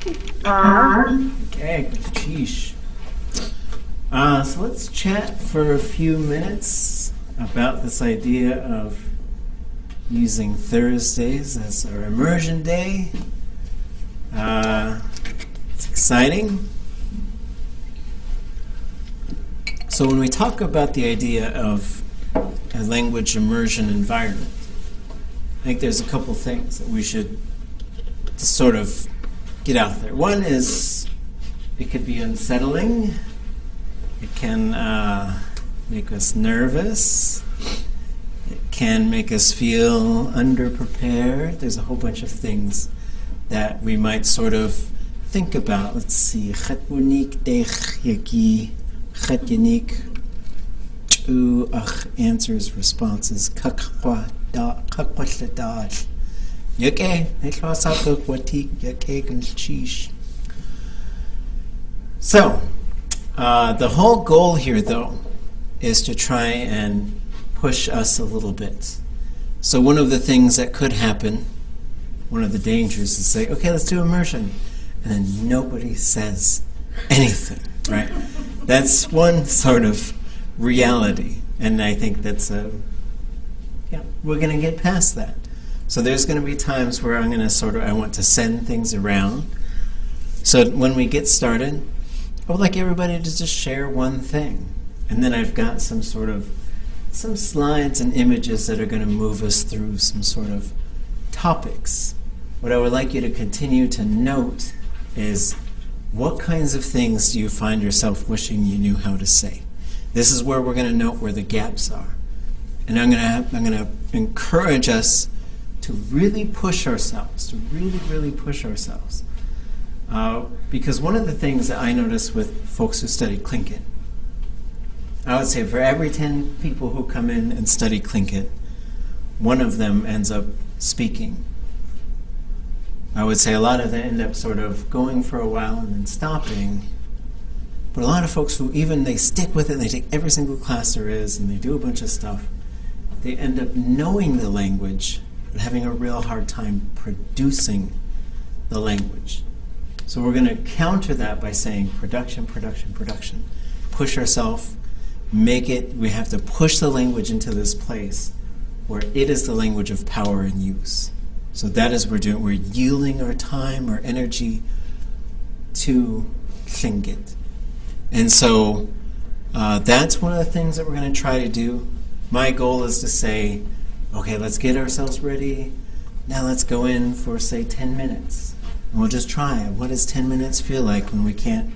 Okay, sheesh. So let's chat for a few minutes about this idea of using Thursdays as our immersion day. It's exciting. So when we talk about the idea of a language immersion environment, I think there's a couple things that we should just sort of get out there. One is it could be unsettling. It can make us nervous. It can make us feel underprepared. There's a whole bunch of things that we might sort of think about. Let's see. Chet unique dech yaki. Chet unique. Chu ach answers responses. Kakwa da kakwa shadaj. Yake. Hechwa saka kwatik yake gulchish. So, the whole goal here, though, is to try and push us a little bit. So one of the things that could happen, one of the dangers, is say, okay, let's do immersion. And then nobody says anything, right? That's one sort of reality. And I think that's we're going to get past that. So there's going to be times where I'm going to I want to send things around. So when we get started, I would like everybody to just share one thing. And then I've got some slides and images that are going to move us through some sort of topics. What I would like you to continue to note is what kinds of things do you find yourself wishing you knew how to say? This is where we're going to note where the gaps are. And I'm going to encourage us to really push ourselves, really push ourselves. Because one of the things that I notice with folks who study Tlingit, I would say for every 10 people who come in and study Tlingit, one of them ends up speaking. I would say a lot of them end up sort of going for a while and then stopping. But a lot of folks who they stick with it, they take every single class there is, and they do a bunch of stuff, they end up knowing the language, but having a real hard time producing the language. So we're going to counter that by saying production. Push ourselves, we have to push the language into this place where it is the language of power and use. So that is what we're yielding our time, our energy to Tlingit. And so that's one of the things that we're going to try to do. My goal is to say, okay, let's get ourselves ready. Now let's go in for, say, 10 minutes. And we'll just try it. What does 10 minutes feel like when we can't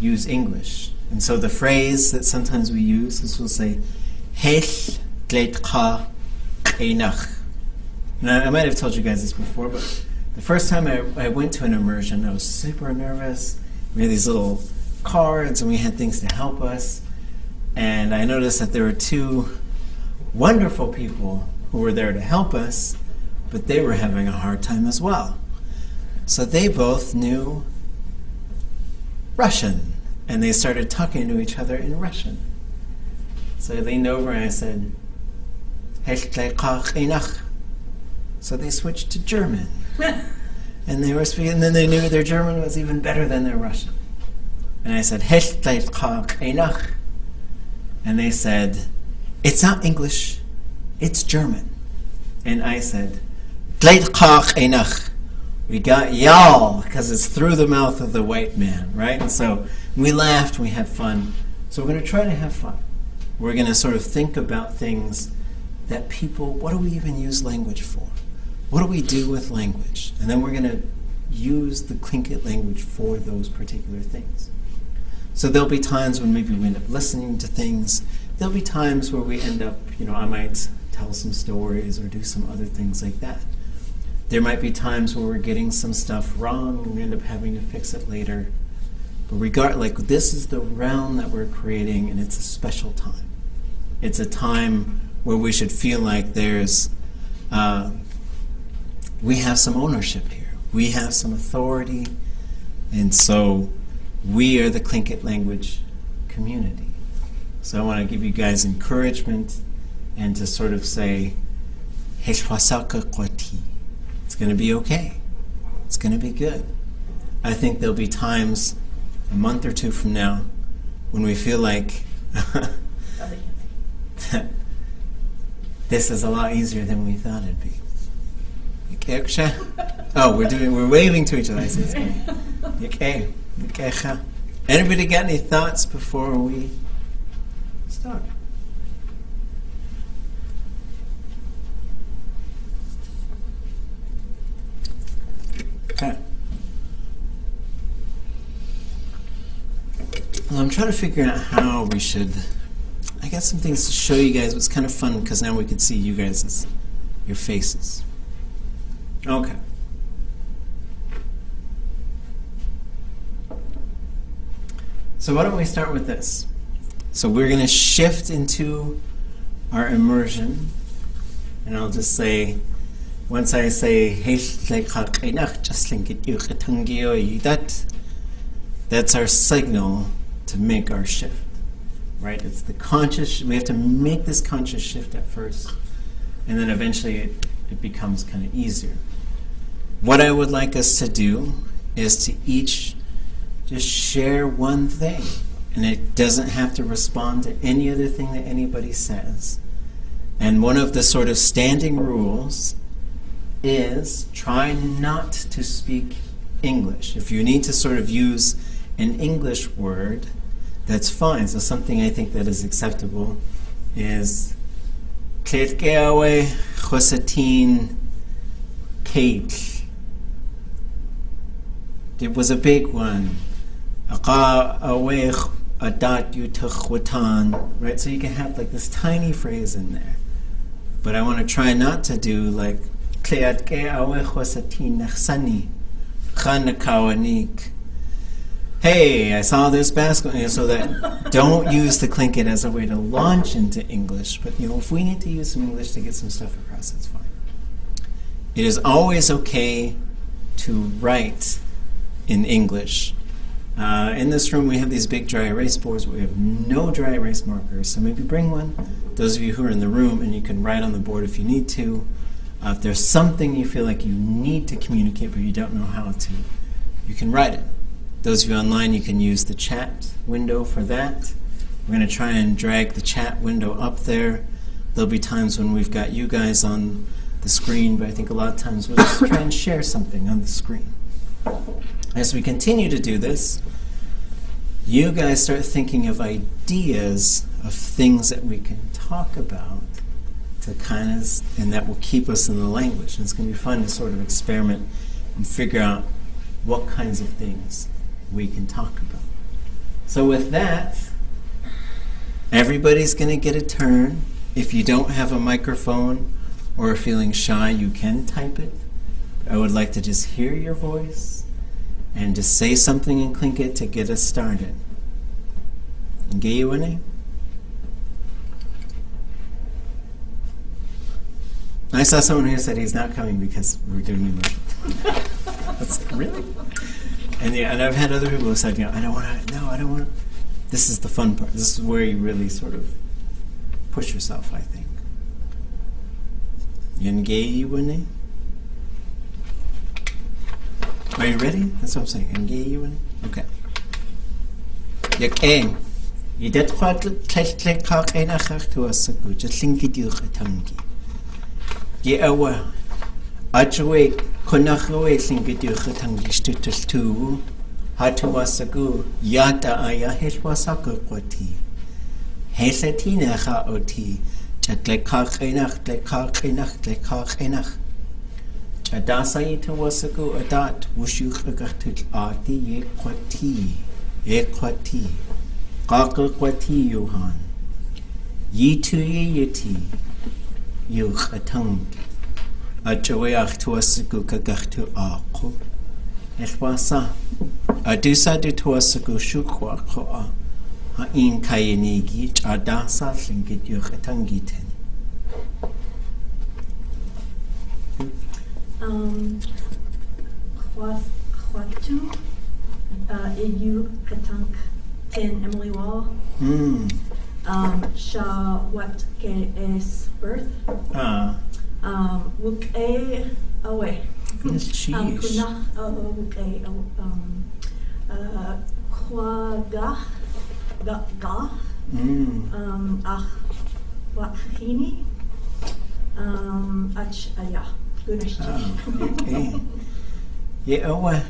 use English? And so the phrase that sometimes we use is we'll say, Hech gleitcha einach. And I might have told you guys this before, but the first time I went to an immersion, I was super nervous. We had these little cards and we had things to help us. And I noticed that there were two wonderful people who were there to help us, but they were having a hard time as well. So they both knew Russian, and they started talking to each other in Russian. So I leaned over and I said, so they switched to German. And they were speaking, and then they knew their German was even better than their Russian. And I said, and they said, it's not English, it's German. And I said, we got y'all, because it's through the mouth of the white man, right? And so we laughed, we had fun. So we're going to try to have fun. We're going to sort of think about things that what do we even use language for? What do we do with language? And then we're going to use the Tlingit language for those particular things. So there'll be times when maybe we end up listening to things. There'll be times where we end up, I might tell some stories or do some other things like that. There might be times where we're getting some stuff wrong and we end up having to fix it later. But this is the realm that we're creating, and it's a special time. It's a time where we should feel like we have some ownership here. We have some authority, and so we are the Tlingit language community. So I want to give you guys encouragement and to sort of say, it's going to be okay. It's going to be good. I think there'll be times, a month or two from now, when we feel like this is a lot easier than we thought it'd be. Oh, we're waving to each other. I see it's good. Anybody got any thoughts before we start? Okay. Well, I'm trying to figure out how we should. I got some things to show you guys. It's kind of fun because now we can see you guys' your faces. Okay. So why don't we start with this? So we're going to shift into our immersion, and I'll just say, once I say that's our signal to make our shift, right? It's the conscious. We have to make this conscious shift at first, and then eventually it becomes kind of easier. What I would like us to do is to each just share one thing, and it doesn't have to respond to any other thing that anybody says. And one of the sort of standing rules is try not to speak English. If you need to sort of use an English word, that's fine. So something I think that is acceptable is Tlingit chosatin cake. It was a big one. Right, so you can have like this tiny phrase in there. But I want to try not to do like hey, I saw this basketball, so that don't use the Tlingit as a way to launch into English. But if we need to use some English to get some stuff across, that's fine. It is always okay to write in English. In this room we have these big dry erase boards, but we have no dry erase markers, so maybe bring one. Those of you who are in the room, and you can write on the board if you need to. If there's something you feel like you need to communicate but you don't know how to, you can write it. Those of you online, you can use the chat window for that. We're going to try and drag the chat window up there. There'll be times when we've got you guys on the screen, but I think a lot of times we'll just try and share something on the screen. As we continue to do this, you guys start thinking of ideas of things that we can talk about to kind of, and that will keep us in the language. And it's going to be fun to sort of experiment and figure out what kinds of things we can talk about. So with that, everybody's going to get a turn. If you don't have a microphone or are feeling shy, you can type it. I would like to just hear your voice and just say something in Tlingit to get us started. Ngayuane? I saw someone who said he's not coming because we're doing immersion. Really? And I've had other people who said, I don't want to. This is the fun part. This is where you really sort of push yourself, I think. Ngayuane? Are you ready? That's what I'm saying. Ngayuane? Okay. Yak Yidet Tlingit Yeawa Achwe Konachwe Tlingit Yuchatangishtutu Hatuwasagu Yata Aya Heshwasaka Kwati Hesatina Haoti Chatlekach Enach Chadasa Yitawasagu Adat Wushukatul Ati Yekwati Kwati Yohan Yitu Yeti Yuchatang Achaweach Tuasagu Kagachtu Ako Eshwasa Adusa de Tuasagu Shukwa Koa Hain Kayanigi Chadasa Tlingit Yuchatangiten Khwatu Iyu Katank Tin Emily Wall. Sha what ke es birth. Wuk e away. Gunnus cheese. Kunach, okay, Kwagach, Gach, Ach, Wakhini, Ach, Aya. Gunnus cheese. Okay. Yeah,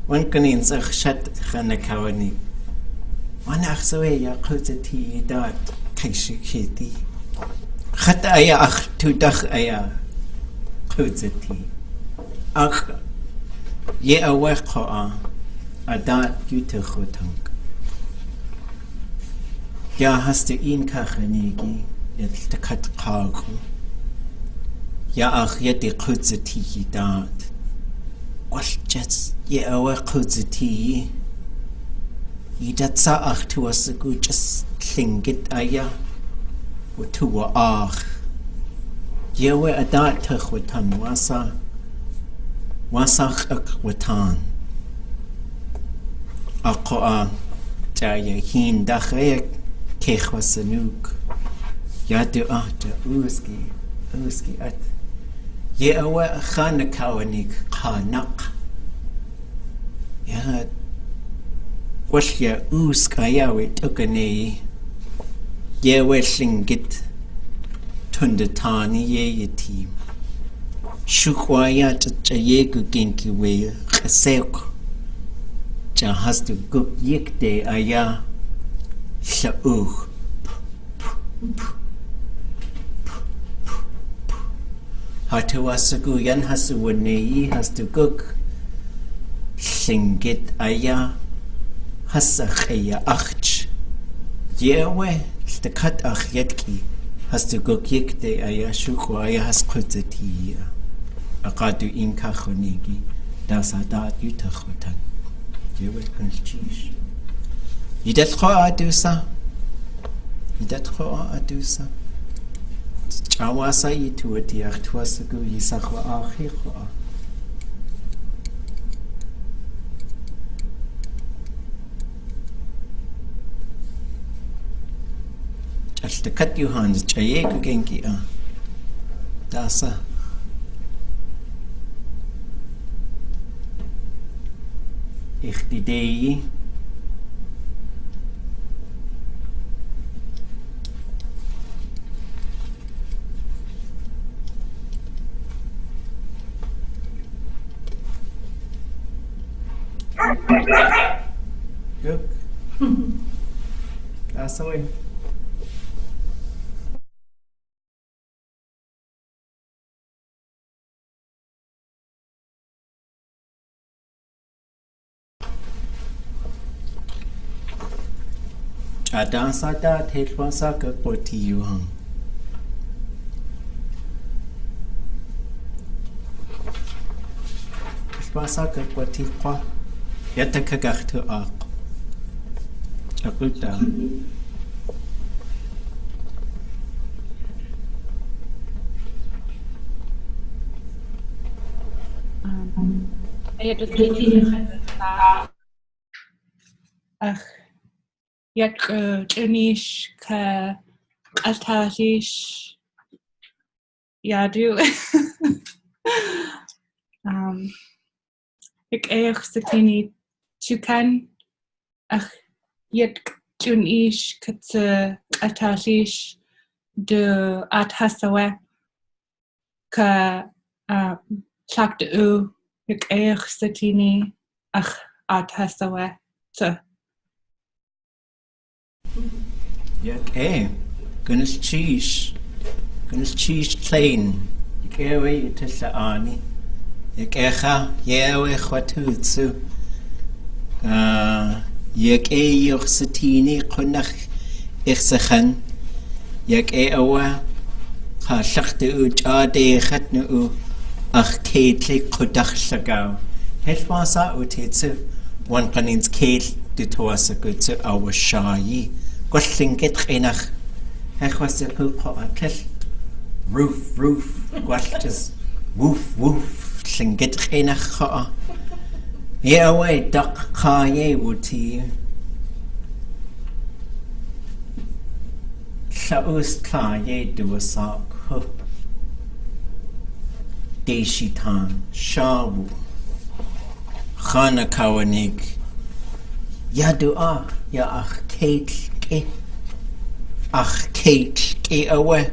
one can answer shut Hanakawani. One achsoe ya kutati dot kishikiti. Hat aya ach tu dach aya kutati. Ach ye aweko a dot yutachutang. Ya hast du ihn kachenigi, yet the cut kaku. Ya ach yet the kutati dot. Well, just ye awekutati. Idatsa ach tu asagu just Tlingit aya utua ach yewe adat tuchwatan wasach akwatan aqoa jaya hin dache kechwasanuk yadu ahta uski at yewe khanakawanik khanak ya Washya uskaya with Tukane Yewe Tlingit Tundatani ye team. Shukwaya Chayegu Genki way Kasek Jahas to Guk Yikde Aya Shau Hatuasagu Yan Hasu Wanei has to Guk Tlingit Aya Hasachaya Achch Yewe the cut ach yetki has to go kick de ayashuko ayas kutati akadu inka khonigi dasadat yutachotan Yewe kunchish Yidat kho adusa Chawasa yituati achtuasagu yisachwa akhikho The cut you hands, Chayek Genki, Dasa. Ich die Dei. Look. That's the way. Adansa da tetwasa ka poti yuhang. Twasa ka poti kwa. Yata ka gachtu ak. Akuta. Ayat Yak Janish ka Altatish Yadu Ik Satini Chukan Yak Junish Katsa Altatish de Athasawe ka Chakdu Ik Satini Athasawe to Yak Gunnus cheese plain. Yewe itasa ani. Yak yewe khwatutsu. Yak yoxatini qunach ikhsakhan. Yak awa khashaktu ade khatnu ach ketli qudakh shagaw. Heshwasa utitsu one panins ket ditwasa gutsu awa shayi. Tlingit Tlingit Hechwasaku Atel Roof Gwastas Woof Tlingit Tlingit Yewe Duck Kaye Wuti Shaus Kaye do a sock Deshitan Shawu Khana Kawanik Yadua Ya Ach Kate Ke Ach Kate Ke Awe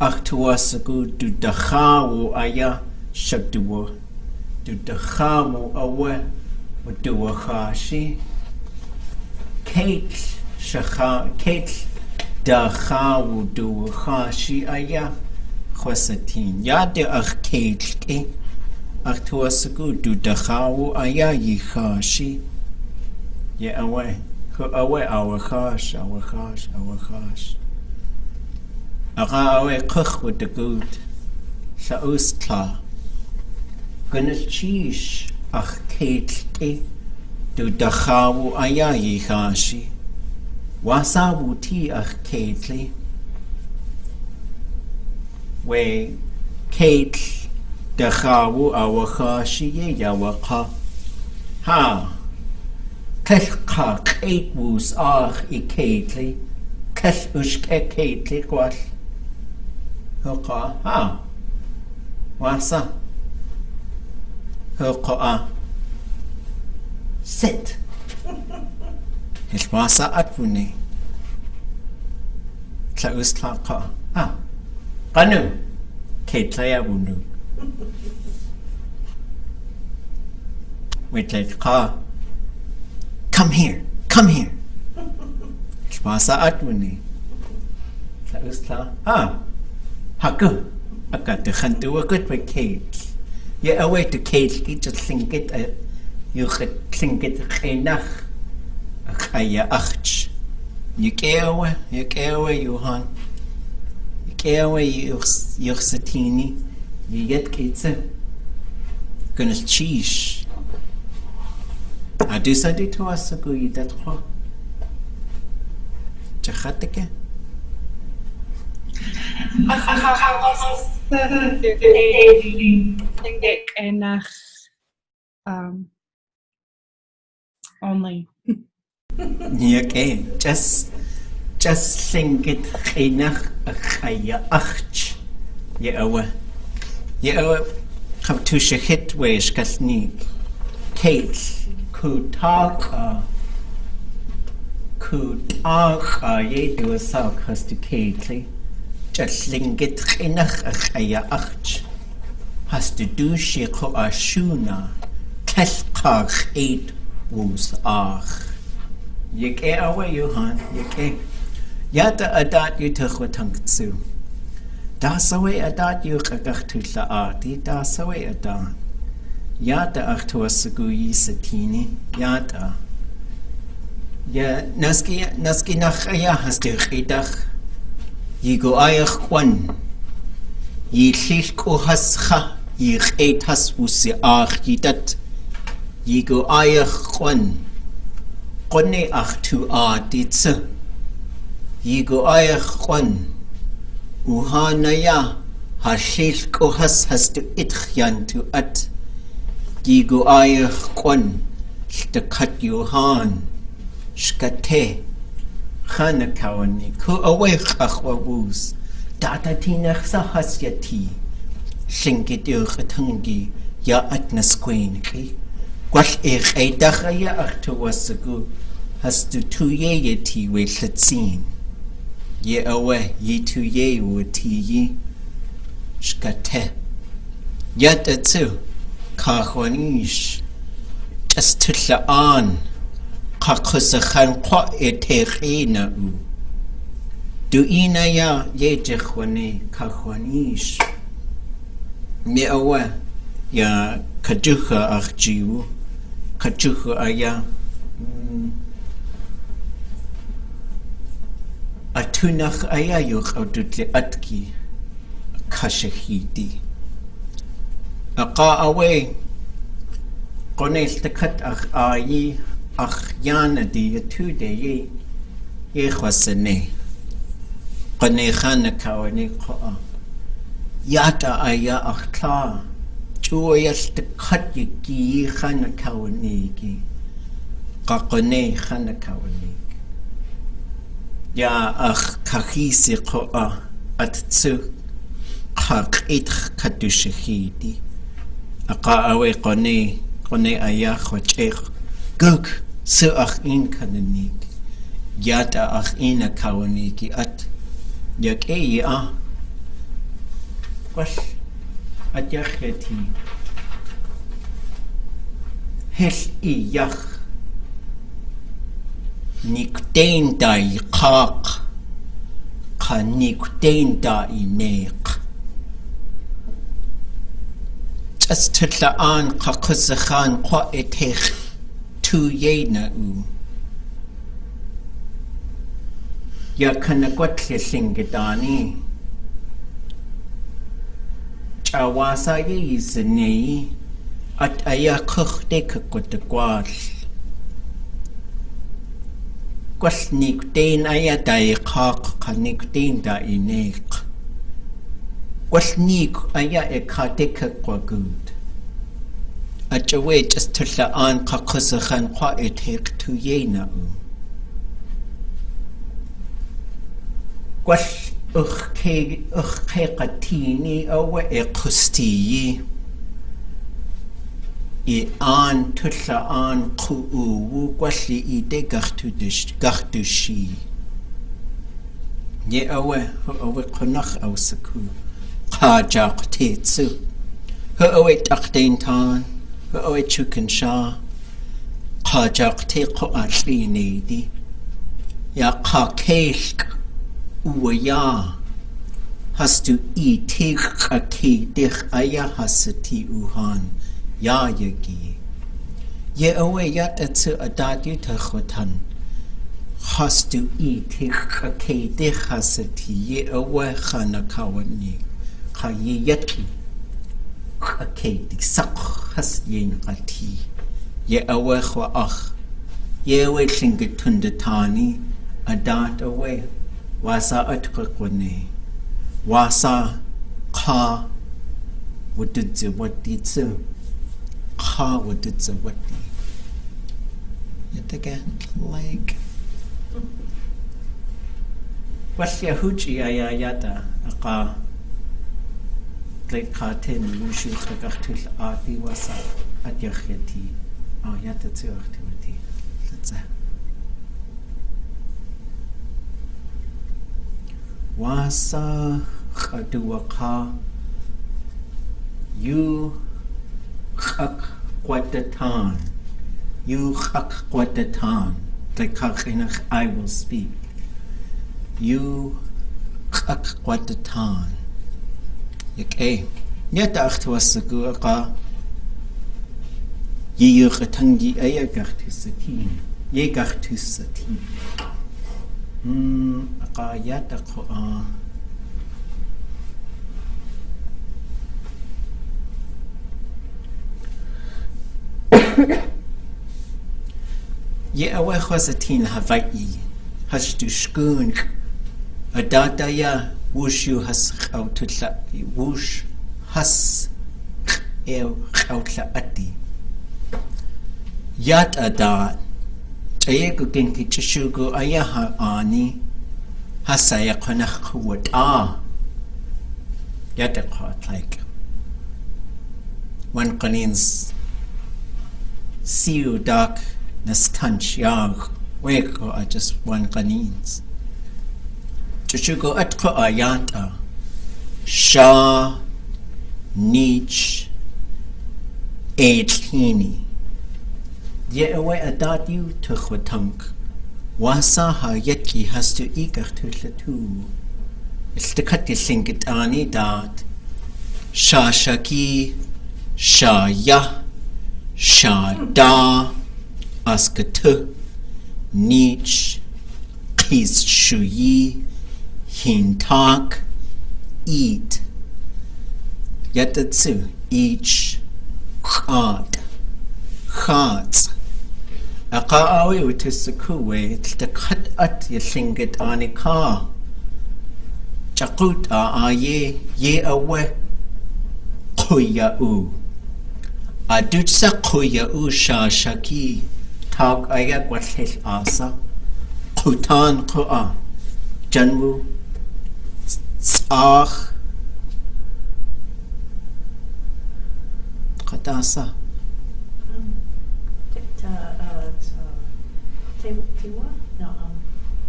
Ach Tuasagu Du Dahawu Aya Shabduwa Du Dahawu Awe Wadua Khashi Kate Shakha Kate Dahawu Du Khashi Aya Khwasatin Yade Ach Kate Ke Ach Tuasagu Du Dahawu Aya Yikhashi Ye away, away, our gosh. Aga away, cook with the good. Saustla. Gonna cheese, ach, Kate, do dachawu ayayi hashi. Wasa wuti, ach, Kate. We, Kate, dachawu our hashi, ye yawaka. Ha. Kach Kate was ach I Kately. Kach ushke Kately gwall. Hwqa ha. Wasa. Hwqa sit. Hil wasa atwni. Tla ustla qa. Ha. Qanu. Kately awunu. Wait like qa. Come here. Shmasa atwini. Tla ustla. Haku. Aka te khantu wakut with Kate. Ye away to Kate ki just Tlingit you Tlingit khinach. Akaya achch. You kewe Johan. You kewe yuxatini. You yet kitse. Gonna cheese. Adu sadi to us ago you that ho. Chachateke. Only. Okay, just think it enach achaya achch. Ye awa. Have to shahit weish kasnik. Kate. Kutaka ye do a sock has to Kately. Just lingit chinach achaya achch. Has to do shiko ashuna. Telkach eight woos ach. Yeke away, Johan, yeke. Yata adat you tuchwatangtsu. Das away adat you kagachtutla arti, das away adan. Yata achtuasagu yisatini, yata. Ya naski nachaya hastir chidach. Yigo ayach kwan. Yilchilko hascha, yich has wusi ach yidat. Yigo ayach kwan. Kone ach tu aditse. Yigo ayach kwan. Uhanaya, hashilko hastu itchyan tu at. Yigo ayach kwan. Shtakat Johan. Shkate. Chanakawani. Ku awech achwawus. Data tinach sa hasyati. Shingit urchatungi. Ya atnaskwenki. Gwall eich eidachaya ach tuwasagu. Hastu tuyeyeti we latsin. Ye awe ye tuye wati Shkate. Yat atsu. Kachwanish. Just tutla on. Kakusachan kwa etechina u. Du ina ya yejechwane kachwanish. Me awa ya kajucha achjiu. Kajucha aya. Atunach aya yuch audutle atki. Kashahidi. Aqa away. Konel takat ach ayi. Ach yana di atude ye khwasane. Qane khana kawani qa. Yata aya ach kla. Chuayas takat yiki khana kawani ki. Qaqane khana kawani. Ya ach kakhisi qa atsu. قاقيت كدوشخيدي أقا أوي قني أياخ وشيخ قوك سو أخ إن كننيك ياتا أخ إنا كاونيكي أت يك إيه وش أجاختي هل إياخ نيكتين داي قاق نيكتين داي نيق أستطلعان قاقزخان قائتيخ توينا يا كنقوت لسنجداني جواسا يزني أت أيا كخ ديك قد قل نيكتين أيا دايقاق نيكتين داينيق قل نيك أيا إكاديك قوغود أجويت استلعان قاقزخان قائتيق توينا قل أخي قتيني أو إقستي آن تطلع آن قوو قوشي إيدي غختوشي يه أوه قنخ أو سكو قاجاق تيتسو أوه تقدين تان أوه چوكن شا قاجاق تيقو أشلي نيدي يا قاكيشك ويا هستو إيتيق أكيديخ أيا هستي أوهان يا يجي يا أوي يات أتسو أدادي تخوتان خاستو إيتيخ أكيدي خاستي يا أوي خانا كاوني خايي يتكي أكيدي سق خاستين قتي يا أوي خوا أخ يا أوي شنك تندتاني أداد أوي واسا أتققوني واسا قا وددزي وديتسو قا وددزي ودي yet again like وشيا هوجي يا ياتا أقا قاتين وشو خقختل آتي واسا أديخيتي ياتا تسو أختوتي لتزا واسا خدوقا يو خق قوتتان يو خق قوتتان I will speak. You خق قوتتان يك ايه نيتا اختواسكو اقا ييغتنجي ايا غختستين يغختستين اقا ياتا قوآ يا أوي خوزتين هواي هشتو شكون أدادا يا وشو هس أو تطلعي وش هس أو تطلعتي يات أداد جايكو كنكي تشوكو أيها آني هسا يقنخ قوة يات أقوات like 1 Corinthians see dark nastanch yag weko are just 1 Corinthians chuchugo atko ayanta sha nich eighteen ye away adat you to khotank wasa ha yetki has to eager to latu istakati singit ani dat sha shaki sha ya sha da askatu nich qis shuyi hintak eat yatatsu each khat aqaawi utiskuwe taqat at yasingit anika chaqut aye ye awe qoya u adutsa qoya u shashaki tag aya kwathil asa qutan qoa janwu tsach Qadasa. Tiwa? No,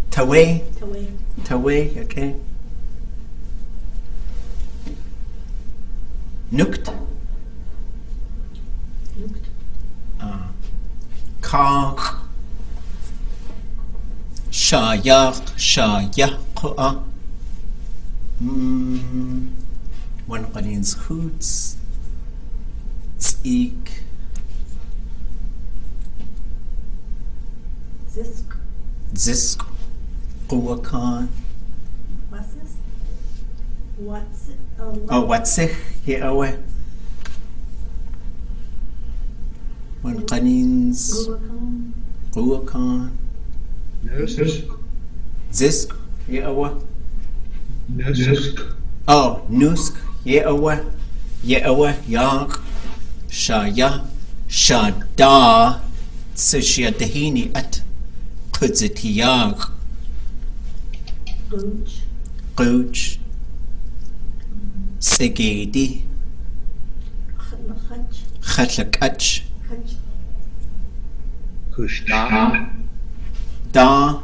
Tawe. Tawe. Tawe, okay. Nukt. Lukt. Ka. Shayak. Shayaqa. One qanins hoots. Tzik. Zisk. Zisk. Quwakan. Was ist? What's Oh, watsik. Yeawe. One qanins. Quwakan. Zisk. Yeawe. Oh, nusk. Yeawe. Yeawe. Yak. Shaya. Shada. Sishiyadahini at. Kudzitiyag. Gooch. Gooch. Sigedi. Hutch. Khatlakach. Hutch. Kushta. Da.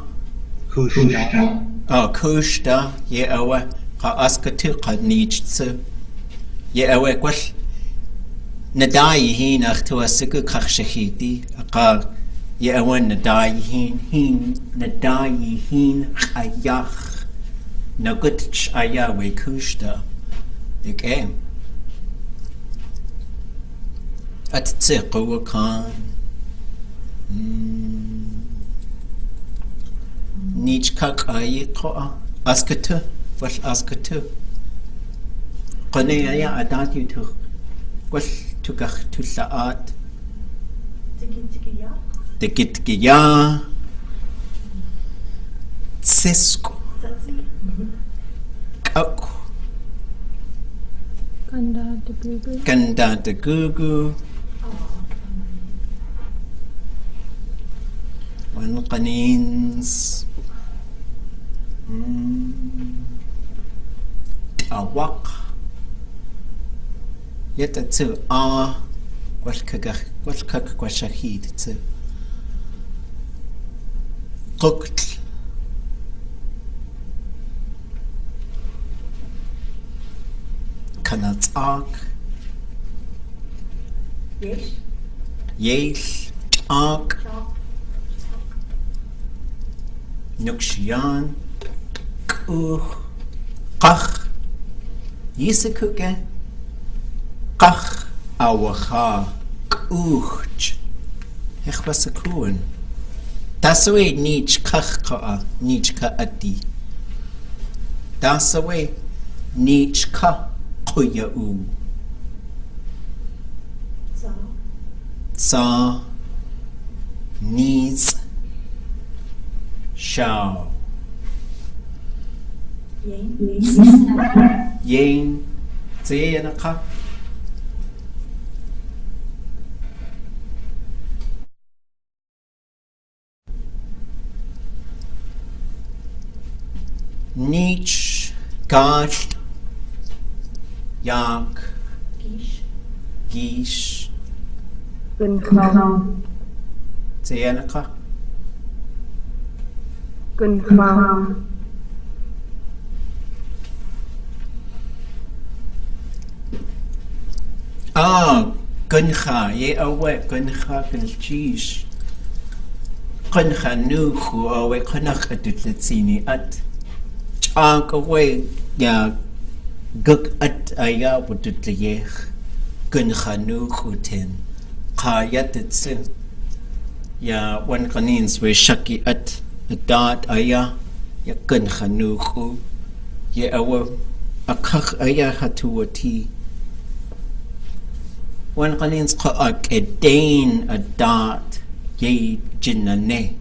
Kushta. Oh, kushta. Yeawe. Qa askatu qad nijtsu. Yeawe kwash. Nadayi hin akhtuasiku kakhshahidi. Aqar. Yeawe nadayi hin. Nadayi hin khayach. Nagutch ayawe kushta. Okay. Atziqu kan. Nichkak ayiqa. Askatu. Wash askatu. Qanaya adat yutu. Wash tukach tullaat. Tiki ya. Tikitkiya. Tsisku. Satsi. Kaku. Ganda de Gugu. Ganda de gugu. One qanins. Awak. Yet at two what kak quashahid to cooked. Kanatsak. Yes. Yesh. Ak. Chalk. Nukshian. Kuch. Kach. Yisikuke. Kach. Awacha. Kuch. Hechwasakuen. Tasaway nich kach ka. Nich ka ati. Tasaway nich ka. Kuyau. Sa. Sa. Needs. Shao. Yen. Yen. Zeyanaka. Nich. Gash. Yak. Gish. Gish. Gunfa. Zeyanaka. Gunfa. Guncha. Ye awe. Guncha. Gunchish. Guncha nuchu awe. Kunach adutlatsini at. Chak away. Ya. Guk at aya budutlayech. Guncha nuchu ten. Qayatetsu. Ya one qanins we shaki at. Dot aya. Ya guncha nuchu. Ye awe. Akach aya hatuati. One qanins qa'ak edain a dot ye jinnane.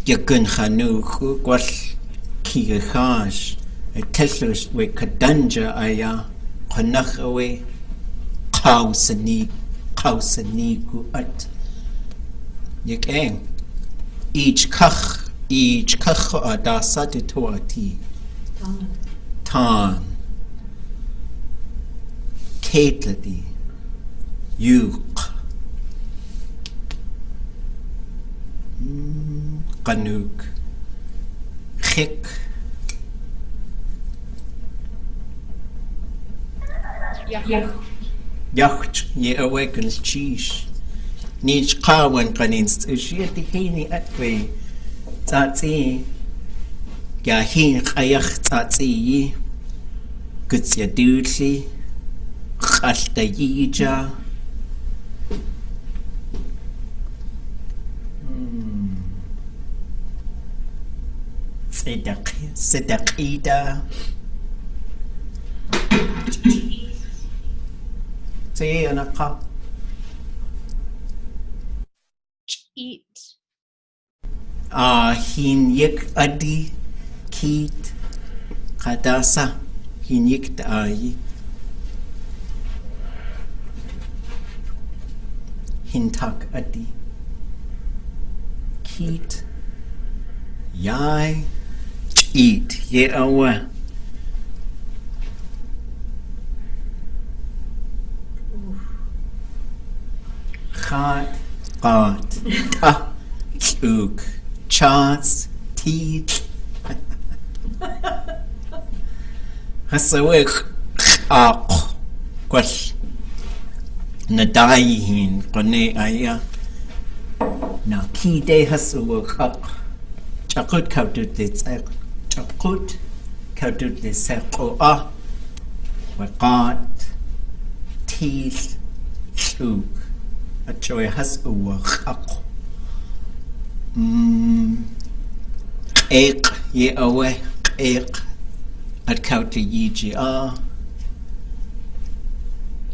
Ya guncha nuchu. Gwash kigachash. A teslus we kadanja aya. Qanach away. Qausani ku at. Yek each kach da satituati. Tan. Kaitladi. Yuq. Qanuk. Khik. Yacht. Ye awakens cheesh. Nich qawan qanins. Ushiyatihini atwe. Tsatsi. Yahin qayakh tsatsi. Gutsya dudli. Khaltayija. Sedaqida. Say anaqa. Eat. Hinyik adi. Kit. Kadasa. Hinyik daayi. Hintak adi. Kit. Yai. Eat. Ye awa. Khat. Qat. Ta. Uk. Chats. Teeth. Hasawik. Aq. Kwash. Nadayihin. Qane aya. Na ki de hasawik aq. Chakut kautut litzaq. Chakut kautut litzaq. Waqat. Teeth. Uk. Achoy hasawik aq. Eq. Ye awe. Eq. At kautu yiji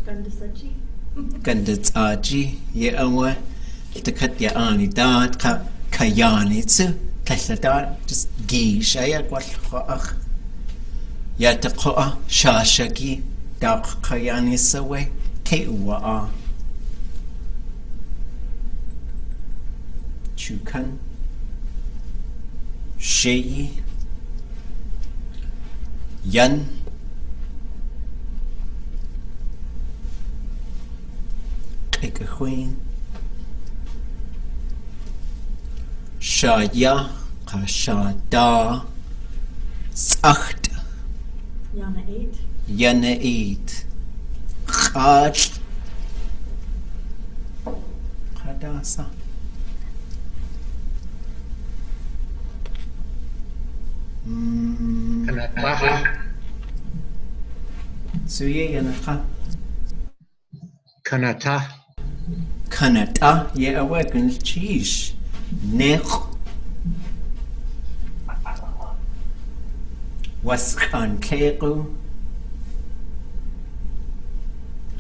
Gandasachi. Gandits aji. Ye awe. Takat ya ani dat. Kayani tsu. Kahladat. Just gish. Ayat wal khoach. Ya taqoa. Shashagi. Dak kayani sawe. Ke uwa. Chukan. Sheyi. Yan. Kikahuin. Shaya. Kashada. Zacht. Yana 8. Yana 8. Khad. Khadasa. Kanata. Suye yanaka. Kanata. Kanata. Ye awakens cheese. Nech. Waskan kegu.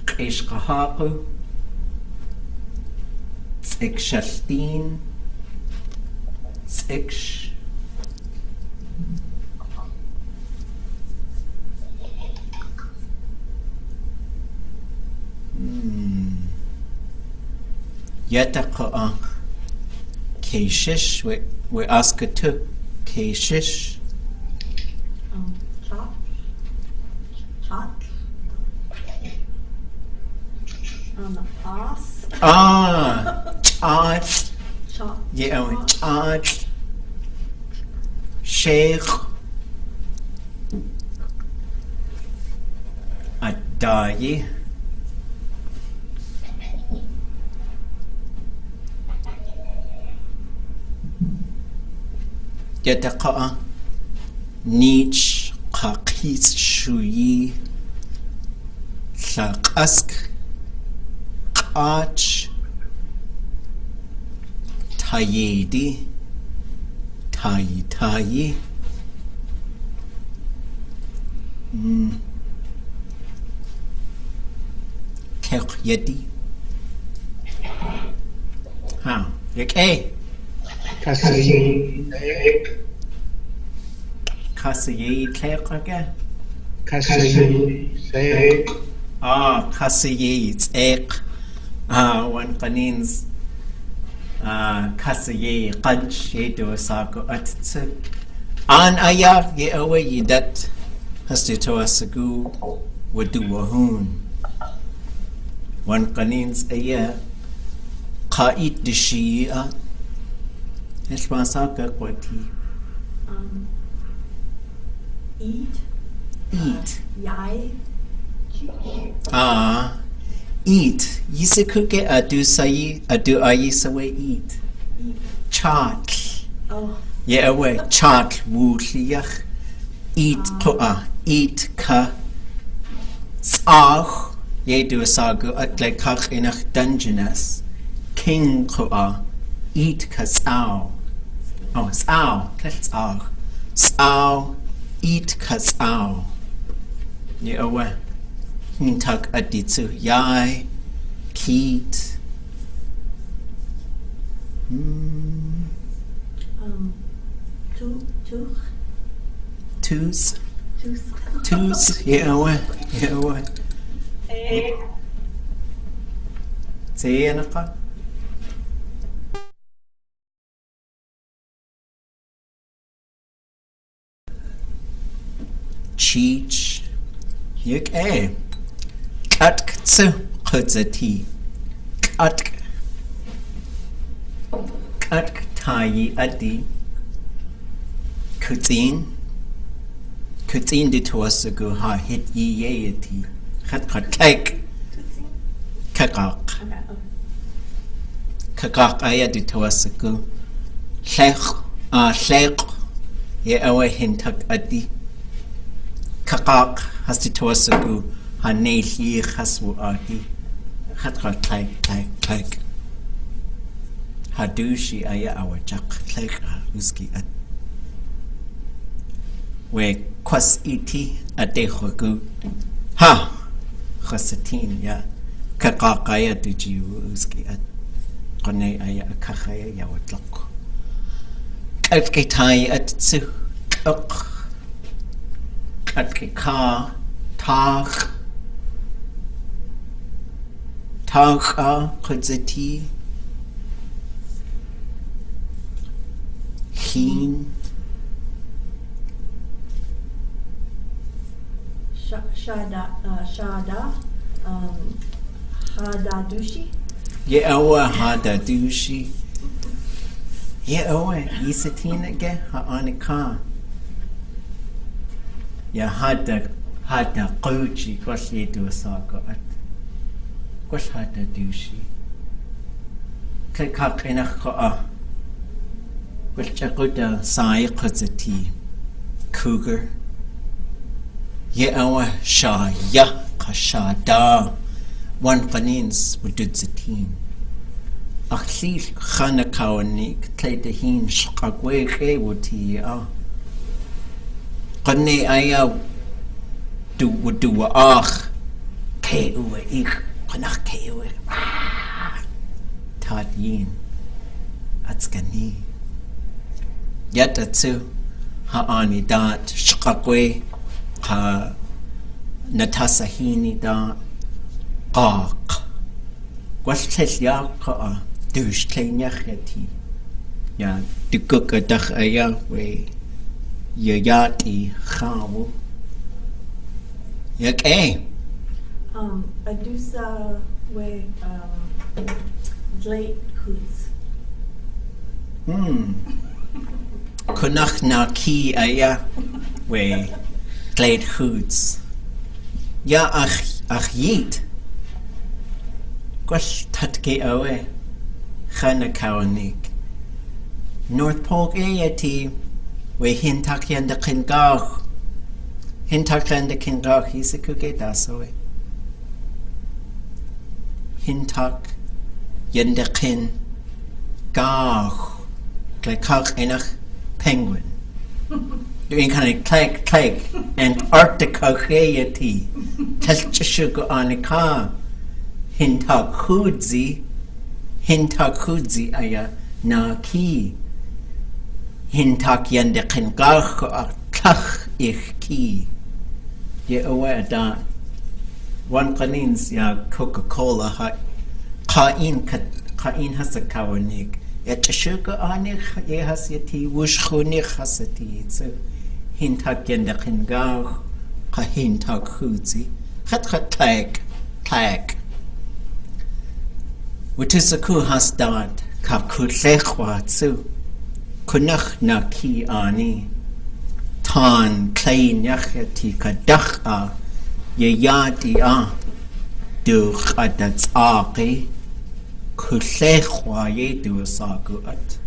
Qishqahaku. Tsikshaltin. Tsiksh. Yataqa. Keshish. We ask it to. Keshish. Chop. Hot. Ass. Charge. Chop. Yeah, charge. Sheikh. Adayi. Yataqa. Nich. Qaqis shuyi. Shaqask. Qach. Tayedi. Tayi. Kek yedi. Ha. Yek A. Kasi. Kasiye kek again. Kasi. Say. Kasiye. It's ek. One kanins. Kasiye. Qanch. Yedo sako atitsu. An ayak ye away yidat. Has to asagu. Wadu wahun. one qanins aya qa'id dishia Eshmasaka kwati Eat. eat Yai. eat yisikuke adu ayi sawe eat chat Oh. yeah away chat wuliach eat eat ka sag ye do sagu atle kach inach dungeness king eat ka sao sao let's sao eat ka sao yeah away hintak aditsu yai keat Twos. Yeah, away. Say anaka. Cheech. Yuk Katkatsu kudzati. Katkatai adi. Kutin di tuasagu ha hit yeti. Katkak. Kakak. Kakak aya di tuasagu. Shek. Ye awe hintak adi. Kakak has di tuasagu ha nehi haswu adi. Katkak. Hadushi aya awajak. Uski adi. We kwas iti adehogu ha khasatin ya kakakaya duji uski at qane aya akakhaya ya watlaq atkitai atsu atkika tag khazati hin Shada. Hadadushi. Ye'awa hadadushi. Ye'awa yisatina ge ha'anika. Ya hada quchi kwash yedu asaka at. Kwash hadadushi. Kakak inakha. Kwash chakuta sai qazati. Cougar. Ye'awa shaya kashada. One qanins wudud zatin. Akhil khana kawanik tlaydahin shqaqwe qewuti ya. Qanne aya du akh kewe ik qanakh kewe. Tadyin atskani. Yatatsu ha'ani dat shqaqwe ha natasahini da qaq washlel ya qa dush klenyachati ya dukuk adakh aya we yati khawu yak Adusa we Blake hoots. Kunach na ki aya we glade hoods ya ach yit Gwash tatke awe khana kawanik North Pole ayati we hintak yanda kingach hintak yanda kingach hisikuke dasowe hintak yanda kin gach klekach enach penguin doing kind of clack Antarctica ayati telchishugo anika Hintakudzi aya na ki hintak yande qingach akh ich ki ye aware da one qanins ya Coca-Cola ha qain hasakawanik ya tashuka anik ye hasyati wushkhuni khasati so hintak yande qingach qa hintakudzi khat clack Wutisaku hasdad kakutlechwatsu. Kunach na ki ani. Tan klein yachati kadach yayati a. Duch adats aki. Kutlechwa yedu asagu at.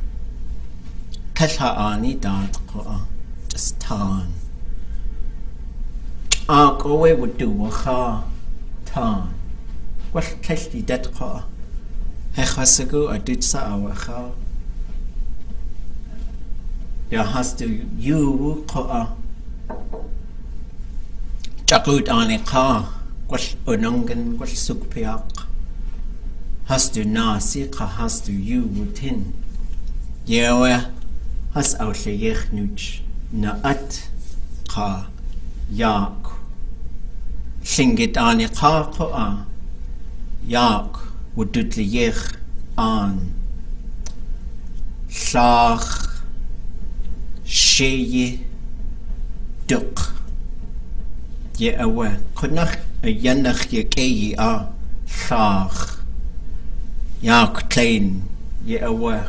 Katha ani dad ko just tan. Kowe would do wacha tan. What keshti dat ko? Hechasagu aditsa awacha. Ya has to you ko Chakut ani ka. What unangan what sukpiak. Has to nasi ka has to you wutin. Yewe has outleyech nuch na at ka yak. Tlingit ani ka ko yak wudutleyech an. Shach sheye duk. Ye awe kunach a yanach ye keyi shach. Yak klein ye awe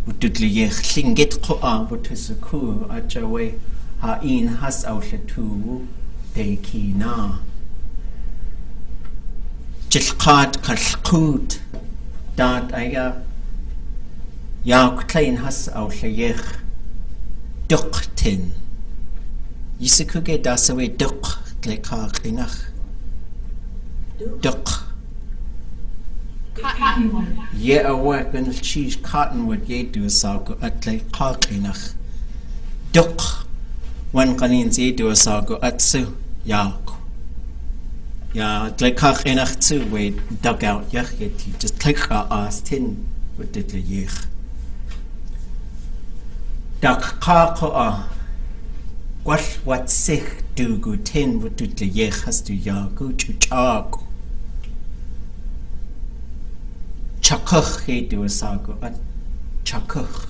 wudutleyech tlingit ko wutusaku achawe ha'in has aushatu deki na. Jilqat kalqut dat aya yak klein has aushayech duktin. Yisikuge dasawe duk kleka klinach. Duk. Cottonwood. Ye awe gun cheese cottonwood ye do sago at kleka klinach. Duk. One kanins ye do sago atsu yak. Ya kleka klinach too we dug out yach yeti just kleka as tin with the yech. Dak ka ko what sich do go tin with the yech has to yagu chuchag. Chakach he do a sago at chakach.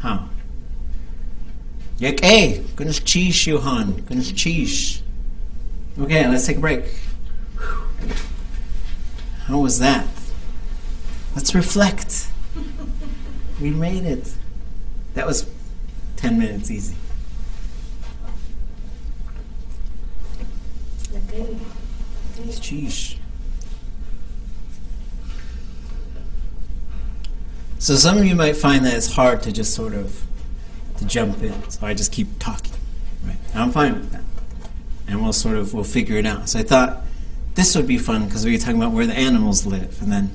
Ha. Yek gonna cheese you han, gonna cheese. Okay, let's take a break. How was that? Let's reflect. We made it. That was 10 minutes easy. Sheesh. So some of you might find that it's hard to just sort of to jump in. So I just keep talking. Right? I'm fine with that. And we'll figure it out. So I thought this would be fun because we were talking about where the animals live and then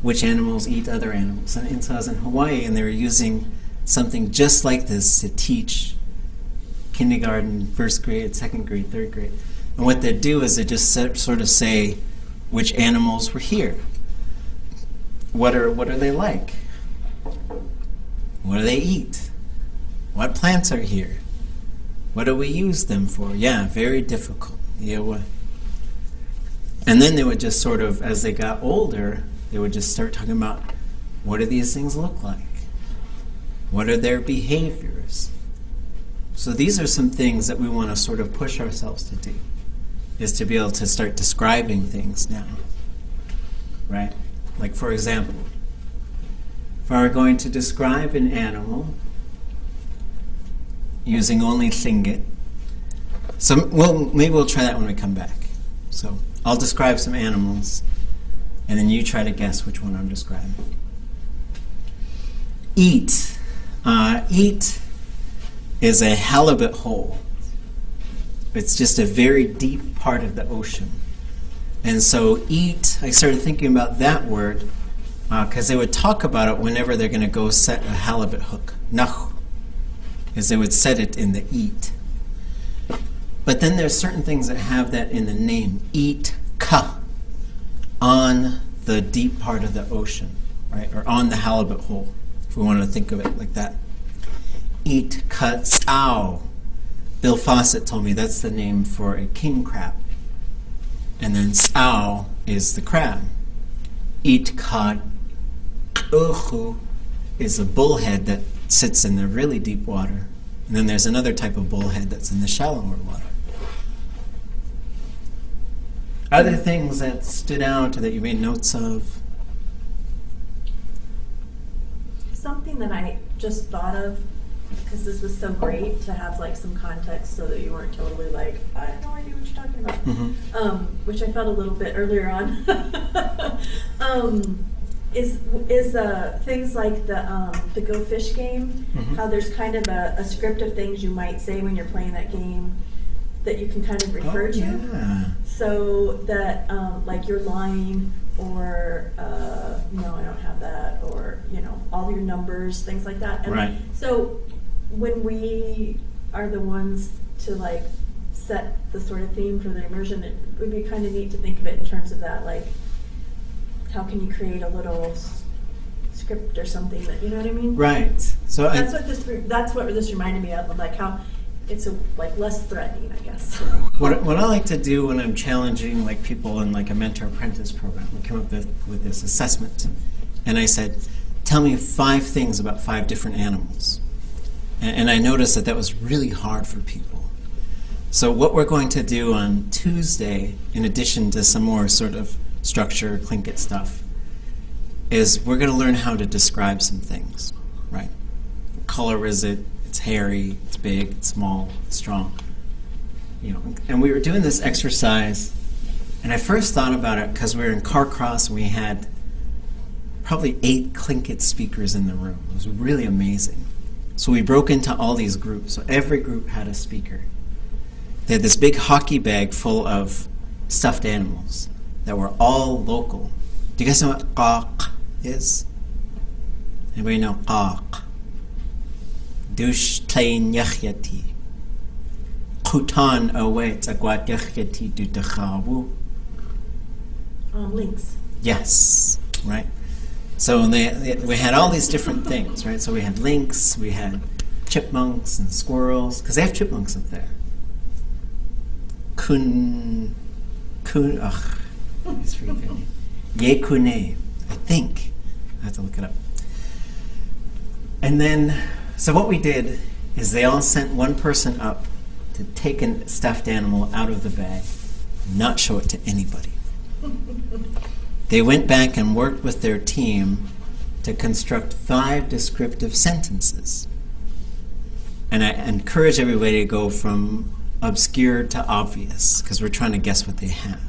which animals eat other animals. And so I was in Hawaii and they were using something just like this to teach kindergarten, first grade, second grade, third grade. And what they do is they just sort of say which animals were here. What are they like? What do they eat? What plants are here? What do we use them for? Yeah, very difficult. Yeah, what? And then they would just sort of, as they got older, they would just start talking about what do these things look like? What are their behaviors? So these are some things that we want to sort of push ourselves to do, is to be able to start describing things now. Right? Like for example, if I were going to describe an animal using only Tlingit, maybe we'll try that when we come back. So I'll describe some animals, and then you try to guess which one I'm describing. Eat. Eat is a halibut hole. It's just a very deep part of the ocean. And so eat, I started thinking about that word because they would talk about it whenever they're going to go set a halibut hook. Nach, is they would set it in the eat. But then there's certain things that have that in the name. Eat ka, on the deep part of the ocean, right? Or on the halibut hole, if we wanted to think of it like that. Eat ka tsao. Bill Fawcett told me that's the name for a king crab. And then tsao is the crab. Eat ka uhu is a bullhead that sits in the really deep water. And then there's another type of bullhead that's in the shallower water. Other things that stood out or that you made notes of? Something that I just thought of, because this was so great to have like some context so that you weren't totally like, I have no idea what you're talking about. Which I felt a little bit earlier on. Is things like the Go Fish game, how there's kind of a script of things you might say when you're playing that game that you can kind of refer to. Yeah. So that like you're lying, or no, I don't have that, or all your numbers, things like that. And right. So when we are the ones to like set the sort of theme for the immersion, it would be kind of neat to think of it in terms of that, like how can you create a little script or something that, you know what I mean? Right. So that's what this reminded me of like how it's like less threatening, I guess. What I like to do when I'm challenging like people in like a mentor-apprentice program, we came up with this assessment, and I said, tell me 5 things about 5 different animals. And I noticed that was really hard for people. So what we're going to do on Tuesday, in addition to some more sort of structure, Tlingit stuff, is we're going to learn how to describe some things, right? What color is it? It's hairy, it's big, it's small, it's strong. And we were doing this exercise, and I first thought about it because we were in Carcross, and we had probably 8 Tlingit speakers in the room. It was really amazing. So we broke into all these groups. So every group had a speaker. They had this big hockey bag full of stuffed animals that were all local. Do you guys know what qaq is? Anybody know qaq? Dush tlain yachyati. Kutan awaits agwat yachyati du takhawu. Links. Yes, right. So we had all these different things, right? So we had lynx, we had chipmunks and squirrels, because they have chipmunks up there. It's freaking Yekune, I think. I have to look it up. And then, so what we did is they all sent one person up to take a stuffed animal out of the bag, not show it to anybody. They went back and worked with their team to construct 5 descriptive sentences. And I encourage everybody to go from obscure to obvious, because we're trying to guess what they have.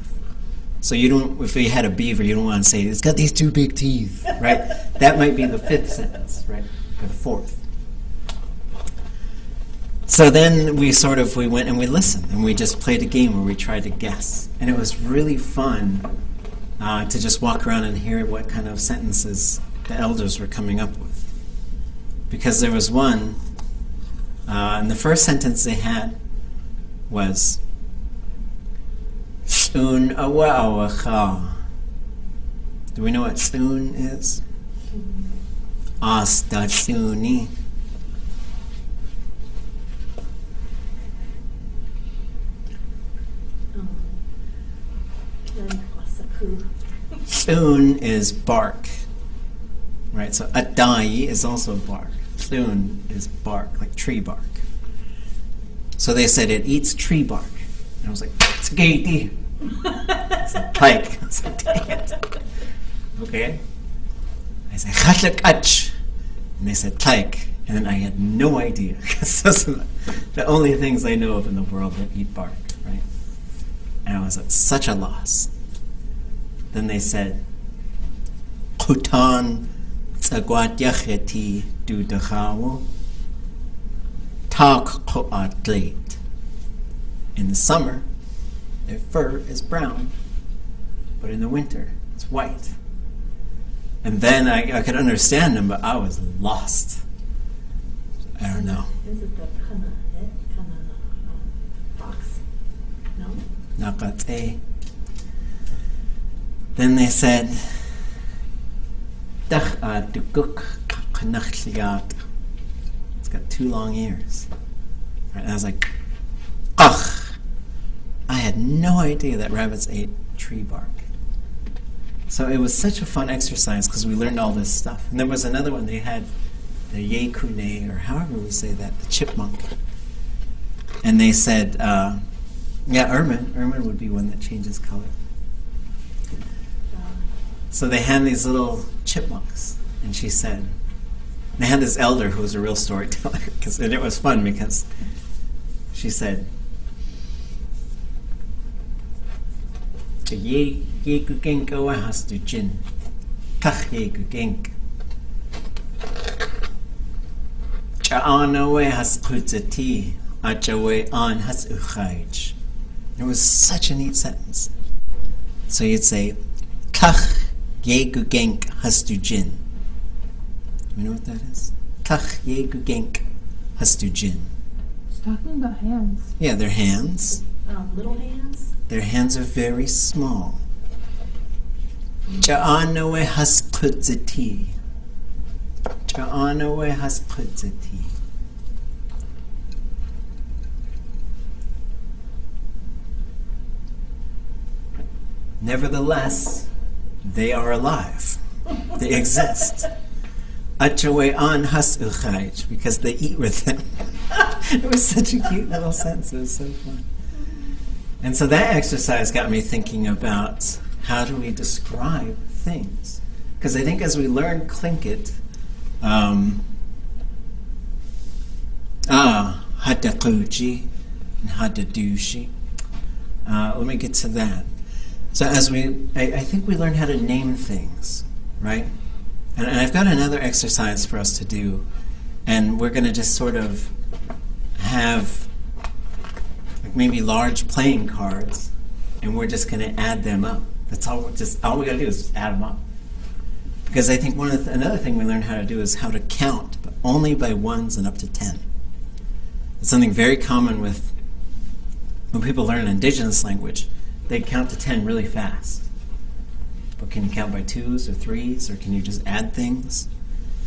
So you don't, if you had a beaver, you don't want to say, it's got these 2 big teeth, right? That might be the 5th sentence, right? Or the 4th. So then we went and we listened, and we just played a game where we tried to guess. And it was really fun to just walk around and hear what kind of sentences the elders were coming up with. Because there was one, and the first sentence they had was, Soon awawacha. Do we know what soon is? Astatsuni. Soon is bark, right? So adai is also bark. Soon is bark, like tree bark. So they said it eats tree bark. And I was like, it's gaity. I said, pike. I said, dang it. Okay. I said, chatlakach. And they said, pike. And then I had no idea, because those are the only things I know of in the world that eat bark, right? And I was at such a loss. Then they said, Kutan tsagwat yacheti du dachawo tak ko'atlet. In the summer, their fur is brown, but in the winter, it's white. And then I could understand them, but I was lost. I don't know. Is it the kana fox? No? Nakate. Then they said, it's got 2 long ears. Right, and I was like, ugh! I had no idea that rabbits ate tree bark. So it was such a fun exercise because we learned all this stuff. And there was another one, they had the yekune, or however we say that, the chipmunk. And they said, Ermine would be one that changes color. So they had these little chipmunks, and she said, they had this elder who was a real storyteller, and it was fun because she said, Ye gugink oa has to jin, kach ye gugink. Cha'an oe has kutzati, achawe an has uchayj. It was such a neat sentence. So you'd say, kach ye gugink has to jin. You know what that is? Kach ye gugink has to jin. It's talking about hands. Yeah, their hands. Little hands? Their hands are very small. Ja'anoe has kutzati. Ja'anoe has kutzati. Nevertheless, they are alive. They exist. Achawe an has uchayj, because they eat with them. It was such a cute little sentence. It was so fun. And so that exercise got me thinking about how do we describe things? Because I think as we learn Tlingit, hadakuji and hadadushi. Let me get to that. So as I think we learn how to name things, right? And I've got another exercise for us to do, and we're going to just sort of have like maybe large playing cards, and we're just going to add them up. That's all. All we got to do is just add them up. Because I think another thing we learn how to do is how to count, but only by ones and up to 10. It's something very common with when people learn an indigenous language. They count to 10 really fast. But can you count by 2s or 3s, or can you just add things?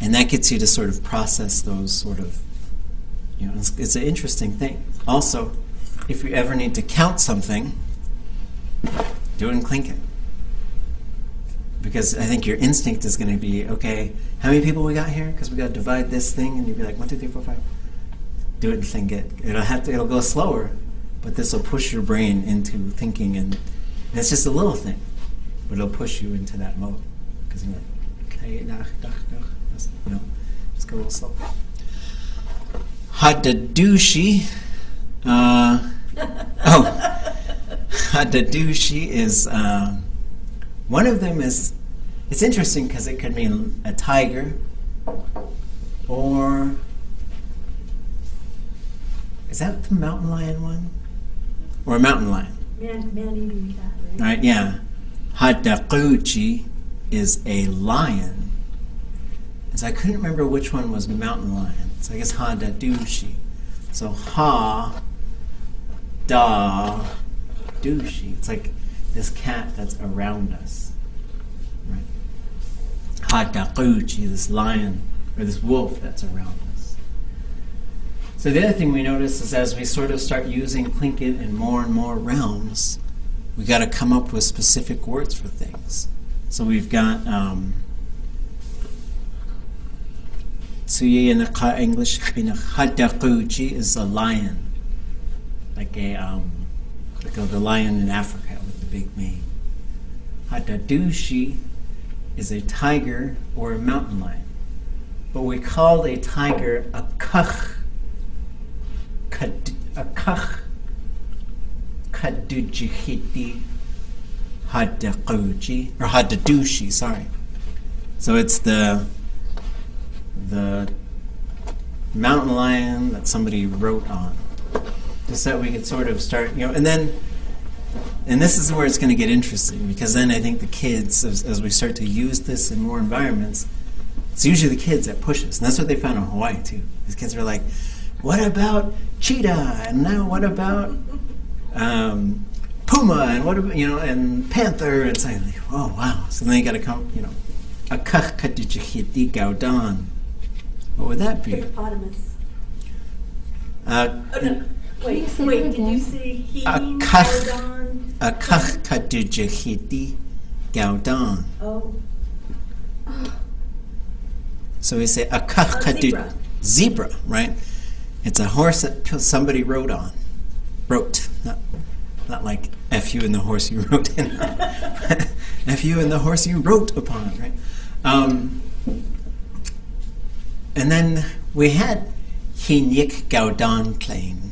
And that gets you to sort of process those sort of, it's an interesting thing. Also, if you ever need to count something, do it in Tlingit. Because I think your instinct is going to be, okay, how many people we got here? Because we got to divide this thing, and you'd be like, 1, 2, 3, 4, 5. Do it in Tlingit. It'll go slower, but this will push your brain into thinking, and it's just a little thing, but it'll push you into that mode. Because you're like, just go a little slow. Hadadushi. Hadadushi is, one of them is, it's interesting because it could mean a tiger, or, is that the mountain lion one? Or a mountain lion? Man-eating cat, right? Right, yeah. Hadakuchi is a lion. And so I couldn't remember which one was mountain lion. So I guess Hadadushi. So Ha-da-dushi. It's like this cat that's around us. Right? Hadakuchi, this lion, or this wolf that's around us. So the other thing we notice is as we sort of start using Tlingit in more and more realms, we got to come up with specific words for things. So we've got Tsuye in the English, Hadakuchi is a lion, like the lion in Africa with the big mane. Hadadushi is a tiger or a mountain lion, but we called a tiger a kach. Kadujihiti Hadakuchi, or Hadadushi, sorry. So it's the mountain lion that somebody wrote on. Just so we could sort of start, and this is where it's going to get interesting, because then I think the kids, as we start to use this in more environments, it's usually the kids that push us. And that's what they found in Hawaii, too. These kids were like, what about cheetah? And now what about puma? And what about, and panther? And so like, oh, wow. So then you got to come, a kachkadujihiti gaudan. What would that be? Hippopotamus. Can you Wait, say it did again? you say he, A kachkadujihiti gaudan. Oh. So we say a kachkadu. Zebra, right? It's a horse that somebody rode on. Wrote. Not like F you and the horse you rode in. nephew and the horse you rode upon, right? And then we had Hinik Gaudan playing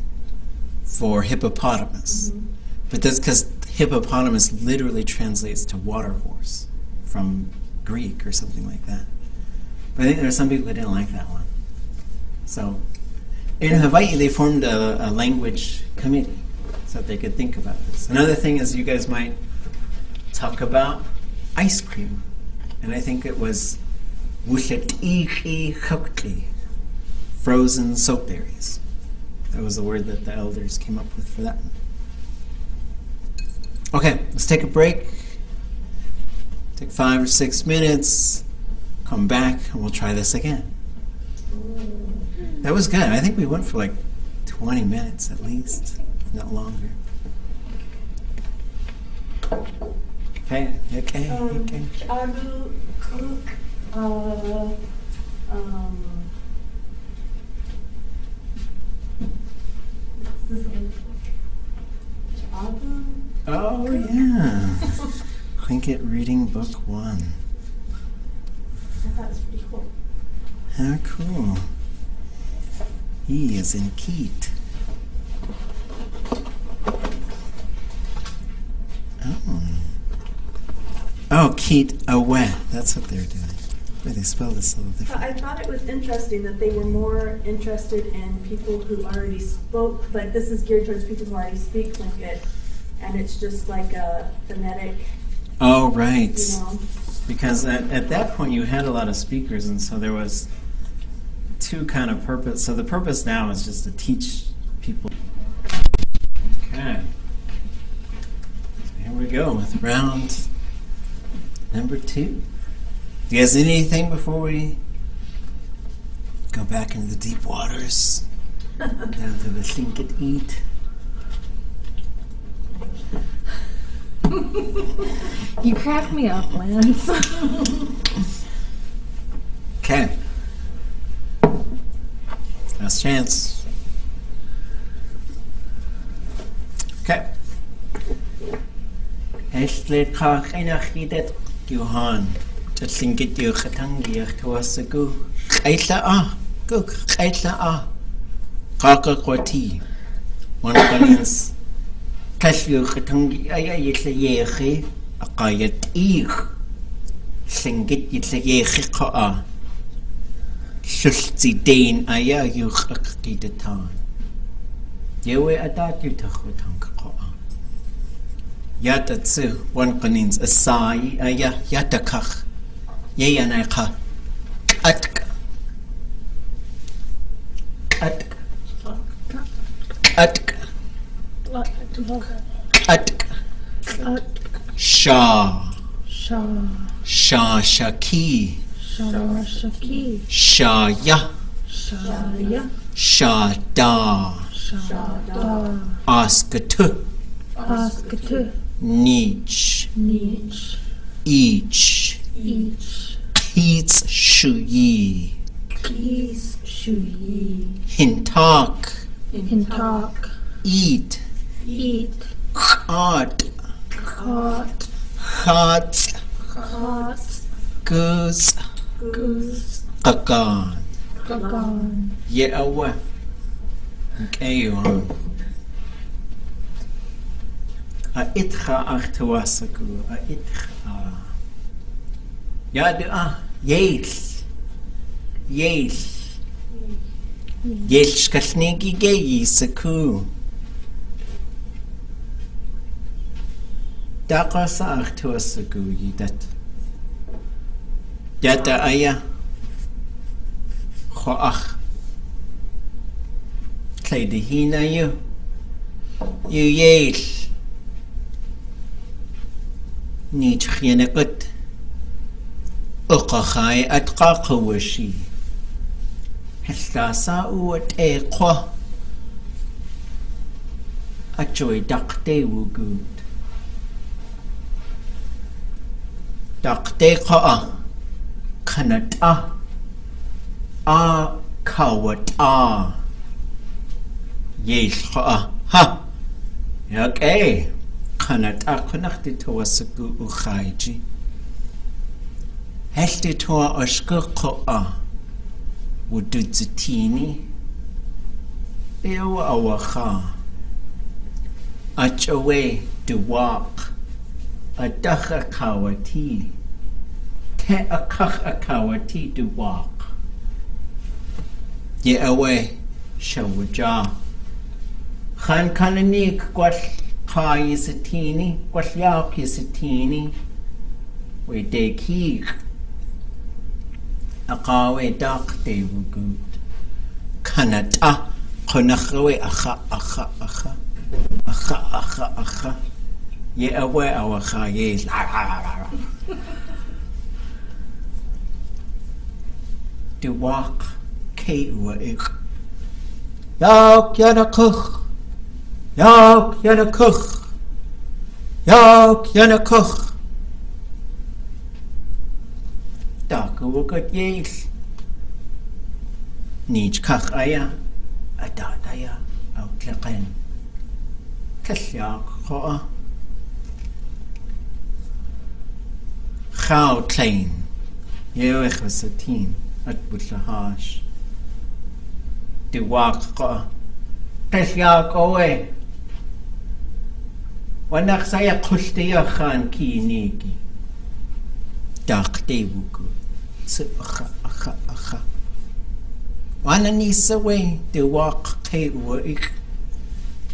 for hippopotamus. But that's because hippopotamus literally translates to water horse from Greek or something like that. But I think there are some people who didn't like that one. So in Hawaii, they formed a language committee so that they could think about this. Another thing is you guys might talk about ice cream. And I think it was frozen soap berries. That was the word that the elders came up with for that one. Okay, let's take a break. Take 5 or 6 minutes. Come back and we'll try this again. That was good. I think we went for like 20 minutes at least, if not longer. Okay, okay. Chagu, cook, Chagu? Oh, yeah. Tlingit reading book 1. I thought it was pretty cool. How cool. He is in Keat. Oh, Keat away. That's what they're doing. But they spell this a little different. I thought it was interesting that they were more interested in people who already spoke, like this is geared towards people who already speak Tlingit, and it's just like a phonetic, Oh, right. you know. Because at that point you had a lot of speakers, and so there was two kind of purpose. So the purpose now is just to teach people. Okay. So here we go with round number 2. Do you guys need anything before we go back into the deep waters? Down to the Tlingit eat. You crack me up, Lance. Okay. Last chance. Okay. Estled kach enachidet Johan. Tlingit yu khatangi tuasagu. Kaitla guk kaitla Kaka kwati. One audience. Kashu khatangi yitla yehi aqayat Tlingit yitla yehi qa Shulti Dane aya yu khaqidatan. Yewe adat yu takhutang qa. Yatatsu one qanins asai aya yatakakh. Yeyanaiqa. Atka. Atka. Atka. Atka. Shah. Shaki. Shaya. Shada. Askatu. Niche. Each. Keats shuyi. Hintak. Eat. Caught. Hot. Goose. Kakan. Yeawa. Okay, you on. Aitcha achtawasaku. Aitcha. Yadu Yes. Yes kasnegi geyi saku. Daqasa achtawasaku yidat. Yata aya. Khoach. Kleidehina you. You yes. Niet genekut. Uqakhai atqaqawashi. Hestasa uat eqwa. Achoy daqte wugut. Daqte qa'a. Kanata. A kawata. Yes qa'a. Ha. Okay. kanat akunakti toa sagu uchaiji. Heshti toa oshkukoa. Wududzatini. Ewa awacha. Achawe duwak. Adach akawati. Te akach akawati duwak. Ye awe shawaja. Khan kananik kwal ka yisatini. Kwal yak yisatini. We de kik. Akawe dak de wugut. Kanata. Konachawe acha acha acha. Acha acha acha. Ye awe awacha ye. Duwak ke ua ik. Yauk yana kuch. Yauk yana kuch. Yauk yana kuch. Daku wugut yes. Nij kach aya. Adadaya outliqen. Kashyak khoa. Khau klein. Yewech wasatin. At butlahash. Diwak khoa. Kashyak owe. Wanak saya kushtiya khan ki niki. Dak de wuku. Tsu akha akha akha. Wana nisa we de walk ke ik.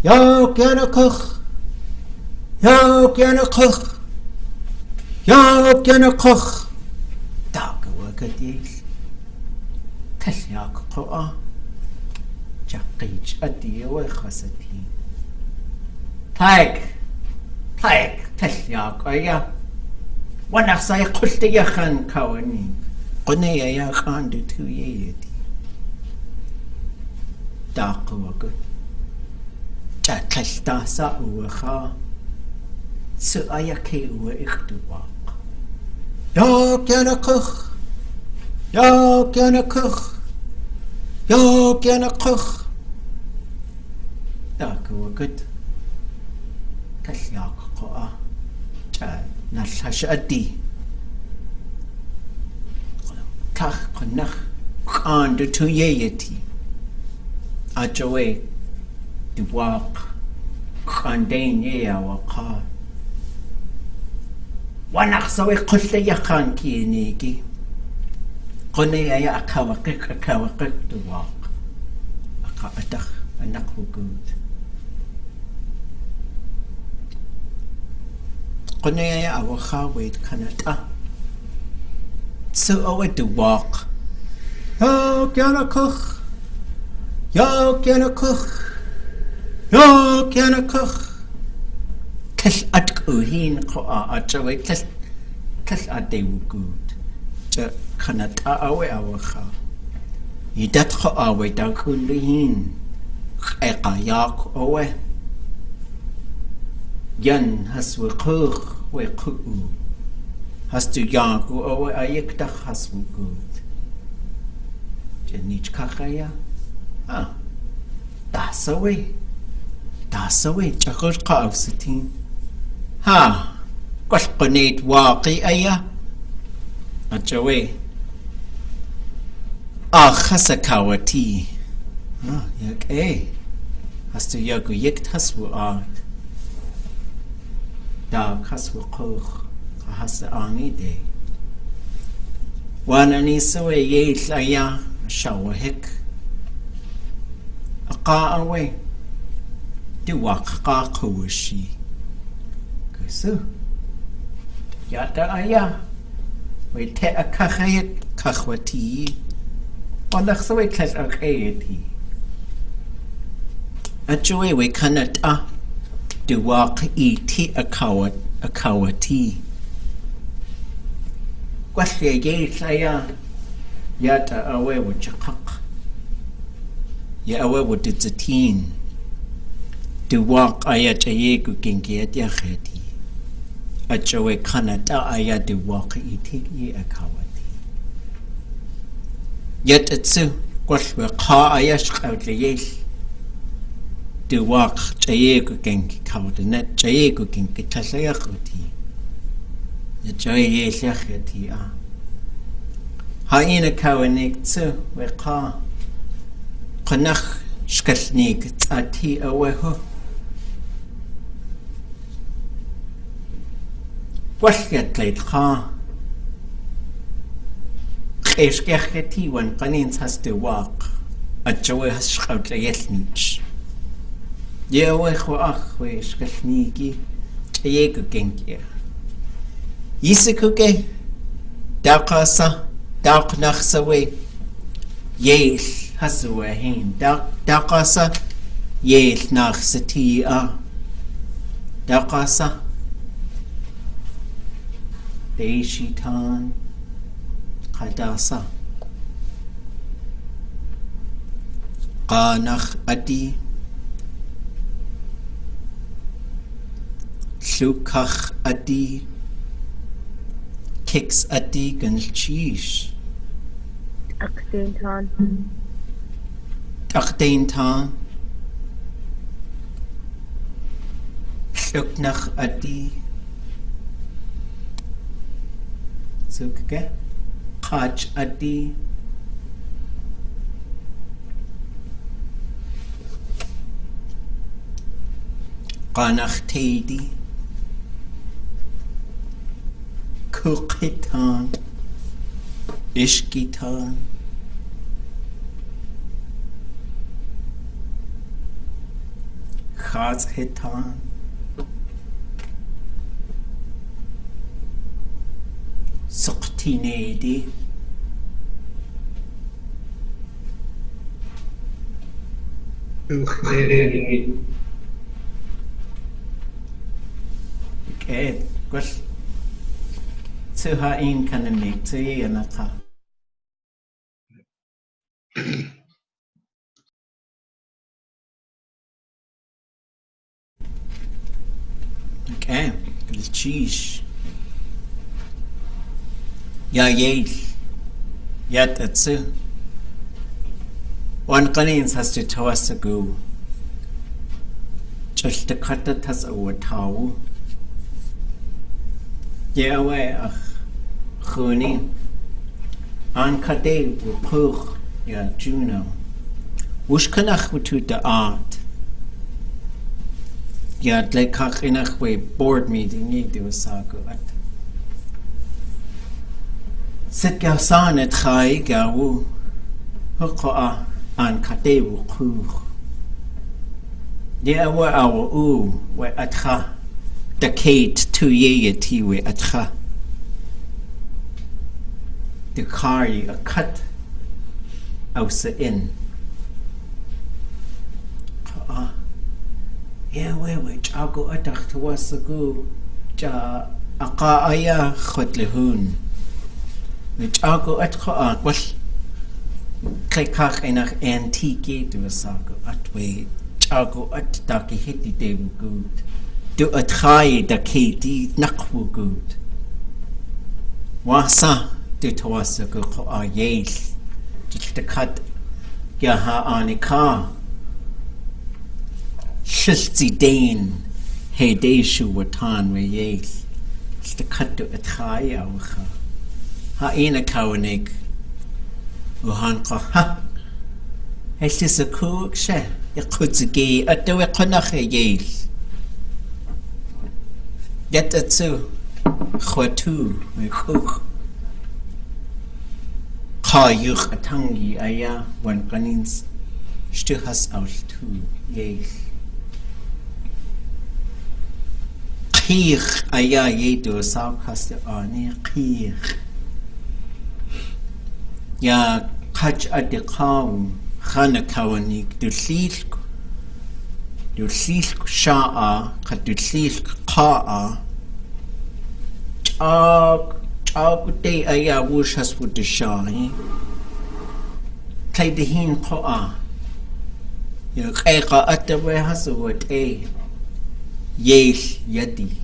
Yo kana kuch. Yo kana kuch. Yo kana kuch. Dag wagadis. Kashyak qoa. Jaqij adi we khasati. Taik. Kashyak aya. Wana saya qulti ya khan kawani. Qone ya khan de tu yedi. Daku Chatlasta sa uwaha. Su ayake uwa ikduwak. Yok yana kuch. Yok yana kuch. Yok yana kuch. Daku wagut. Kashyak qoa. Cha nashash adi. Kach konach. Khan de tu yeti. Ajawe duwak khandain ya waqa wanak sawi qulta ya khan kiniki qone ya akawaqik duwak aqatak anak wugud qone ya awaqa wait kanata so awe duwak oh kana kuch. Yo kana kuch. Yo kana kuch. Kash atkuhin qoa atawe kash ade wugud. Ja kanata awe awacha. Yidat qoa we dakulihin. Eqayak awe. Yan haswe kuch we ku'u. Hastu yanku awe ayekta haswugud. Janich kachaya. Dasawe, chakor qawsitin. Ha, qulqunit waqi aya. Ajawe. Khasakawati. Yak Hastu yagu yekt haswu art. Da haswu qoch. Hasa ani de. Wanani sawe yel aya shawahik. Away. Duwak kawashi. Kusu. Yata aya. We te a kachayet kachwati. Onaksawe klas akayeti. Ajoy we cannot duwak iti akawati. Kwasya yet aya. Yata away with chakak. Ya awe wududzatin. Duwak ayat ayegu gengiat yakheti. Achawe kanata ayat duwak itik ye akawati. Yet atsu kwashwe ka ayash qawtliyesh. du wak chayego genki kawda net chayego genki talayakoti. The joy yeti a. Haina kawanik tsu weka. Konach shkatnik ati aweho. Washket late ka. Eshketi when Panins has to walk. A joy has shkout a yetnich. Yeweach we shkatniki. Chayego genki. Yisikuke, Dakasa, Daknachsawe, Yale, Hasawe Hain, Dakasa, Yale Nachsatia, Dakasa, Deishitan, Hadasa, Qanach Adi, Shukach Adi, Kicks adi gan cheese. Akdain tan. Shuknach adi. Sukke. Kach adi. Qanach teidi. Kukitan, Ishkitan, Khazhitan, Suktinedi, okay, good. To her in can make to ye and a okay, the cheese. Ya yes, yet that's it. One cleans has to tell us to go. Just the cut that has a towel. Yeah, away. Khuni an kade pur ya Juno Ushkanach to the art ya lekach inach we board meeting ni do sago at Sit ya san et khai gawu Hoqa an kade wu pur Ya wa our u we atcha decade 2 ye ti we atcha the car a cut out in. Yeah, which I'll go attack to was a go. Ja Aqaya Hotlehun. Which I'll go at what Kekach in an antique to a sago at way. Chago at Daki Hitty day good. Do a try the Katie Nakwu good. Wasa. Do to us a go yes, just the cut Yaha Anika Shilzi Dane Hey Deshu Watan we yes, just the cut to a try awha Haina Kawanik Uhanka ha It's just a cook she it could gay at the Wekonache yes. Get that too Khwatu we cook Kayuch atangi aya when kanins still has out too yes. Khir aya ye do south has the ani khir ya kach at the kaw khana kawanik do silk sha'a kat do silk qa'a day aya wush has with the shine. Play the hin qa'a. You know, qayqa at the way has a word a yesh yadi.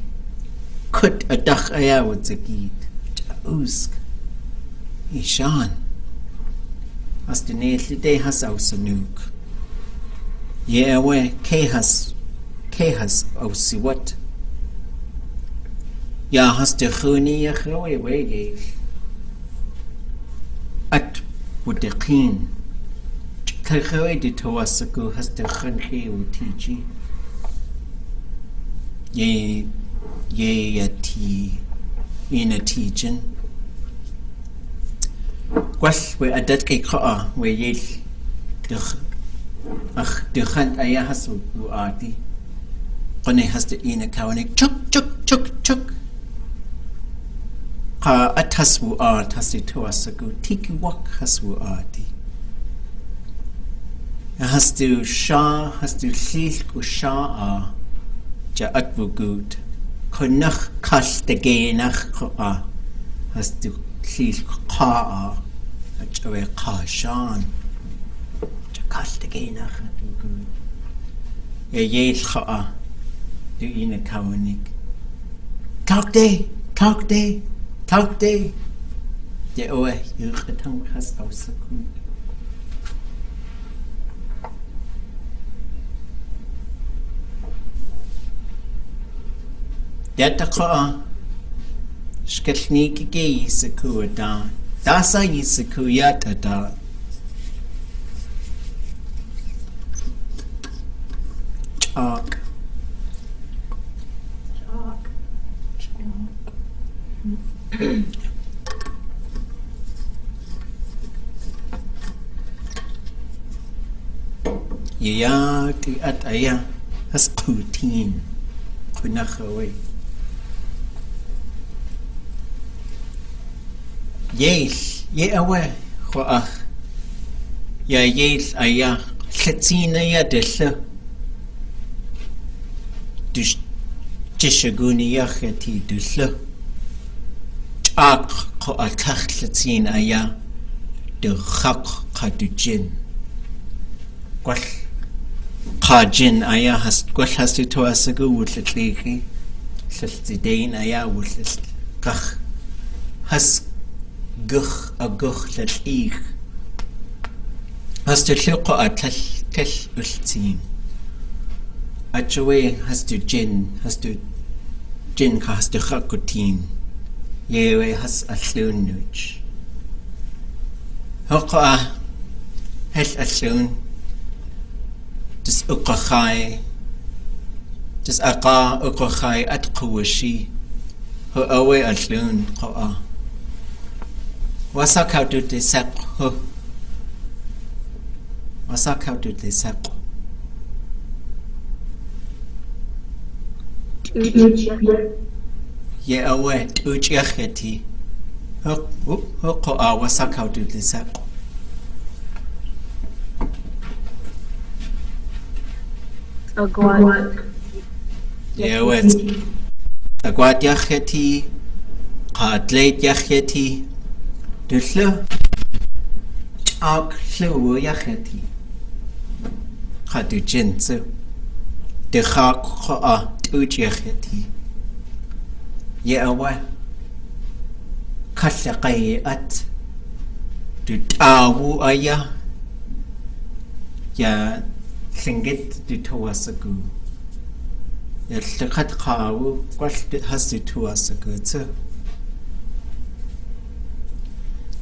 Kut a dach aya with the gid. Usk. Ishan. As the nail day has also nuke. Yewe kehas au siwat. Ya has de khuni ya khloe wege. At wudeqin. Khloe de tawasaku has de khanki utiji. Ye yati inatijin. Kwash we adat ke kha we yel. Ach, de khant aya hasu uati. Qone has de ina kawanik chuk. Ka ataswu art has de tawasaku tiki wak haswu ati. Has de sha has de silk u sha ja atbugut. Konach kash de genach ka has de silk ka achawe ka shan. Kash de genach atbugut. Yel kha du ina kawanik. Talk day. De oe yurgetang has ausaku. Detta kha skelniki ge yisaku da. Dasa yisaku yata da. Chalk. Ya ti at aya has kutin kunakhawe. Yes, ye awe khoa. Ya yes aya khatsina ya desha. Dus tishaguni ya khati desha. Ak ko atakh khatsin aya de khak khadujin. Kwal qajin aya has kwal has to asagu wutliki. Hlzidain aya wutl qakh has gukh latlik. Has to liqo atal ultin. Achwe has to jin ka has to khakutin. Yewe has aslun nuch. Hoqa hel aslun. Just uqakhai. Just aqa uqakhai at qawashi. Ho awe aslun qa'a. Wasak how to de saq ho. Wasak how to de saq. Ye awe uch yakhati. Ho qa'a wasak how to de saq. Agwat. Ye wet. Agwat yakhati. Qadleit yakhati. Duslo. Chak shlo yakhati. Khadu jinsu. De khak qa'a uch yakhati. Ye awe. Kashaqai at. Du tawu aya. Ya Tlingit du tawasagu. Ya tlakat qawu kwash has du tawasagu too.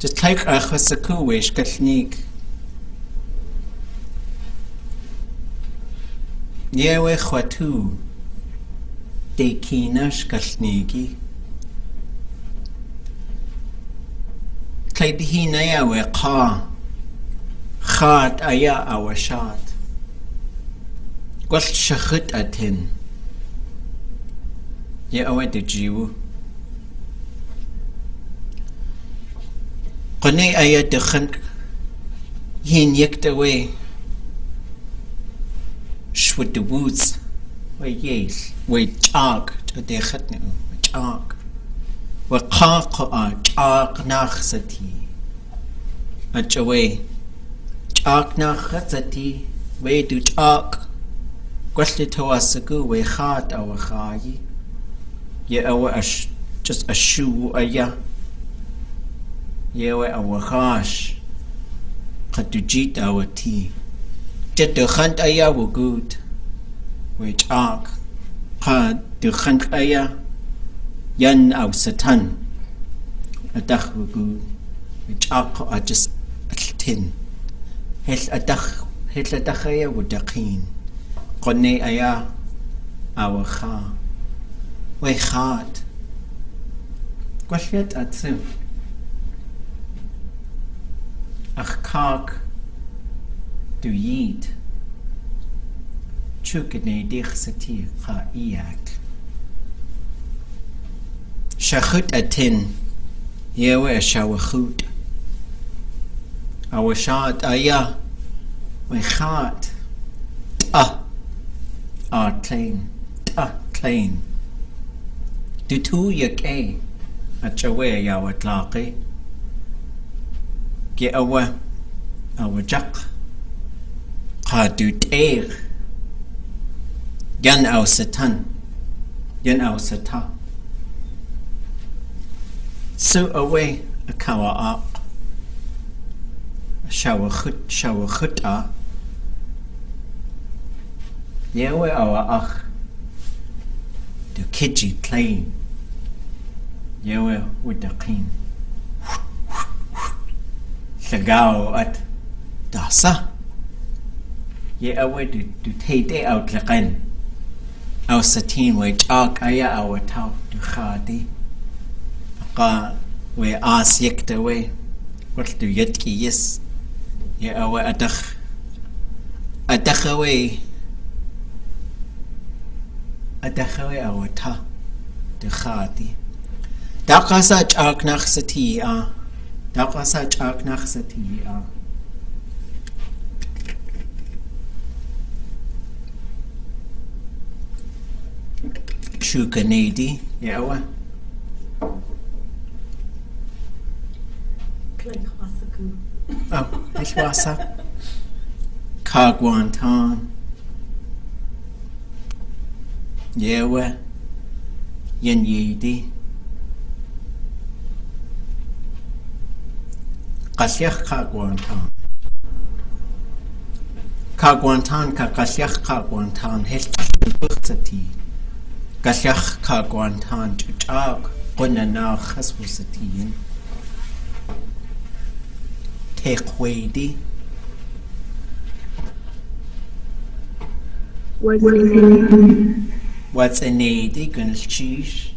Just like a khasaku wish kalnik. Yewe khwatu. De kinash kalniki. Kaidihi naya we qa. Khat aya awashat. Gwall shachut atin. Ye awe de jiwu. Qane aya de khank. Yin yekta we. Shwut de woods. We yes. We chak. De khatnu. Chak. We qaqa. Chak nakhsati. Achawe. Chak nakhsati. We do chak. Gwalli tawasagu we khat awa khayi. Ye awa just a shoe aya. Ye we awa khash. Qadujit awa ti. Jaddukhant aya wugud. Which ark. Ka dukhant aya. Yan au satan. Adach wugud. Which ark are just tin. Hel adach aya wudakin. Qone aya. Our kha. We khat. Gwalliad atsu. Ach kag. Du yid. Chukene dich sati kha iyak. Shachut atin. Yewe shawachut. Our shot aya. We khat. Clean. Clean. Du tu yake. Achawe yawat laqi. Ge awa. Awa jak. Qa du teir. Yan au satan. Yan au sata. So away a kawa up. Shawachut a. Yewe awa ach. Du kiji clean. Yewe udaqin. Shagao at dasa. Ye awe du teite out laqan. Au satin we chak aya awa tau du khadi. Qa we as yekta we. What du yetki yes. Ye awe adakh. Adakh away. Adakhawe awa ta. Du khadi. Daqasa chak nach sati a. Daqasa chak nach sati a. Shukanedi, yawa. Klekwasaku. Oh, Ishwasa. Kagwantan. Yawa. Yanyedi. Kashyach kagwantan. Kagwantan ka kashyach kagwantan helchati. Kashyach kagwantan chuchak qunana khaswusatin. Teqwedi. What's a nedi gunalchish?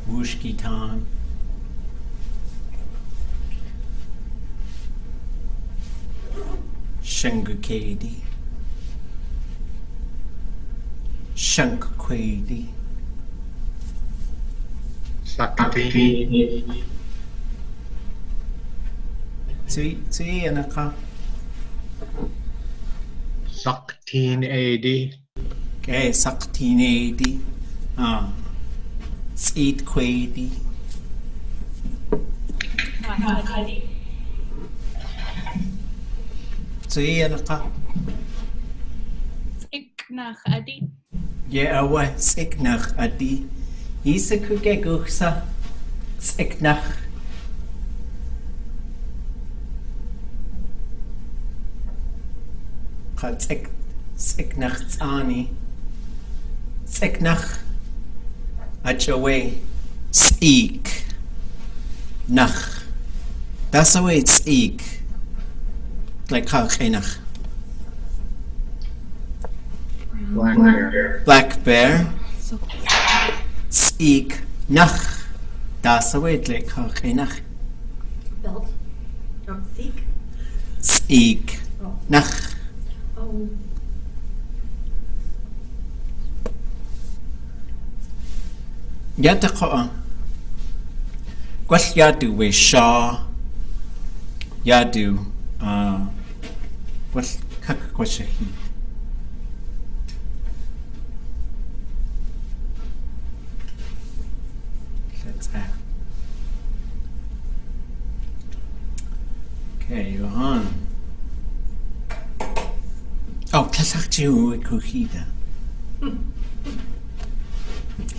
Wushkitan. Shangukedi. Shankwedi. Sakti. Tui anaka. Saktin AD. Okay, saktinedi. Seed quedi. Tui anaka. Iknach adi. Yeah, awa siknach adi. Isa kuke guksa. Siknach. Qad siknach tsani. Siknach. Achawe. Speak. Nach. That's the way it's speak. Like kachenach. Black bear. Black bear. So Speak. Nach. That's the way it's like kachenach. Belt. Oh, seek. Speak. Oh. Nach. Oh. Yataqa. Gwash yadu we shaw. Yadu. Gwash kakkwashahi. Let's have. Okay, Johan. Oh, Tasakju Kuhida.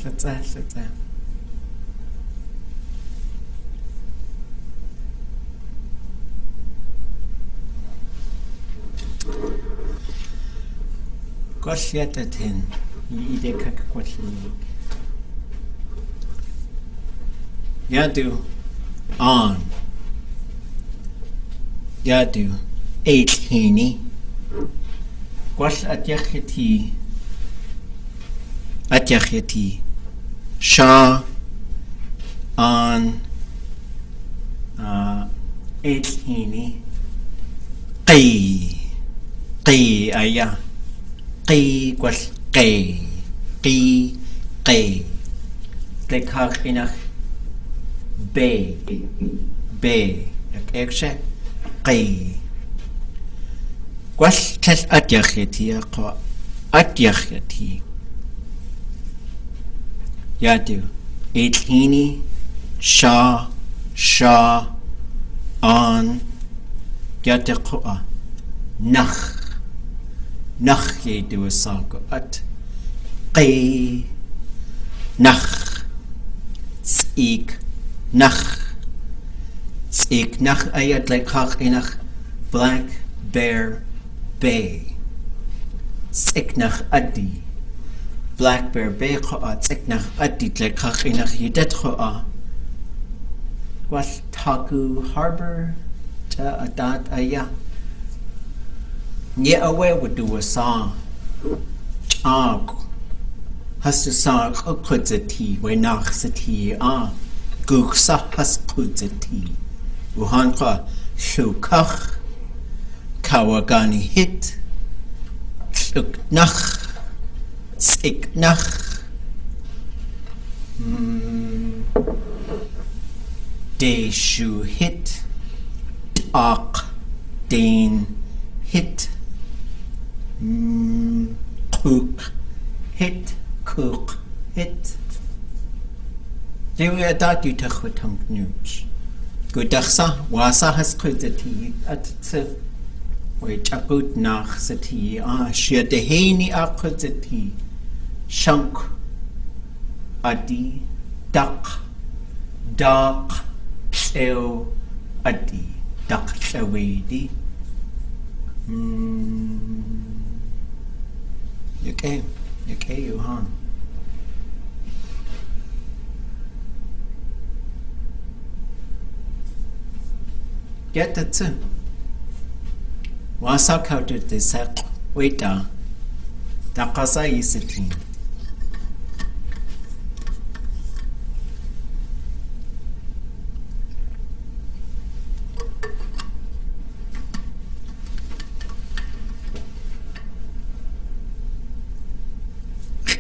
Let's have. Quashiatatin. Ide kakakwatin. Yadu. On. Yadu. 18. Quash atyachiti. Atyachiti. Shah. On. 18. Qi. Qi aya. Qi quash qi. Qi. Qi. Lekach inach. Be. Be. Ekshe. Qi. Quash tel atyachiti aqwa. Atyachiti. Yadu. 18. Shah. Shah. On. Yatiqua. Nach. Nach yedu asago. At. Qi. Nach. Speak. Nach. Speak. Nach ayat lekach inach. Black bear. Bay. Siknach addi. Black bear bay khoa. Siknach addi lekach inach yedet khoa. Was Taku Harbor ta adat aya. Nye awe would do a song. Chag. Has to song kudzati we nach sati Guksa has kudzati. Uhanka shukach. Kawagani hit. Shuknach. Siknach. De shu hit. Ak. Dane hit. Cook hit. Cook hit. Dewi adati tachwatam nuch. Gudachsa wasa has kudati at tse. We chakut nach sati shia deheni akudati. Shank. Adi. Dak. Dak. Ew. Adi. Dak shawedi. Okay, Johan. Get the two. Wasa counted the set. Wait down. Dakasa is a team.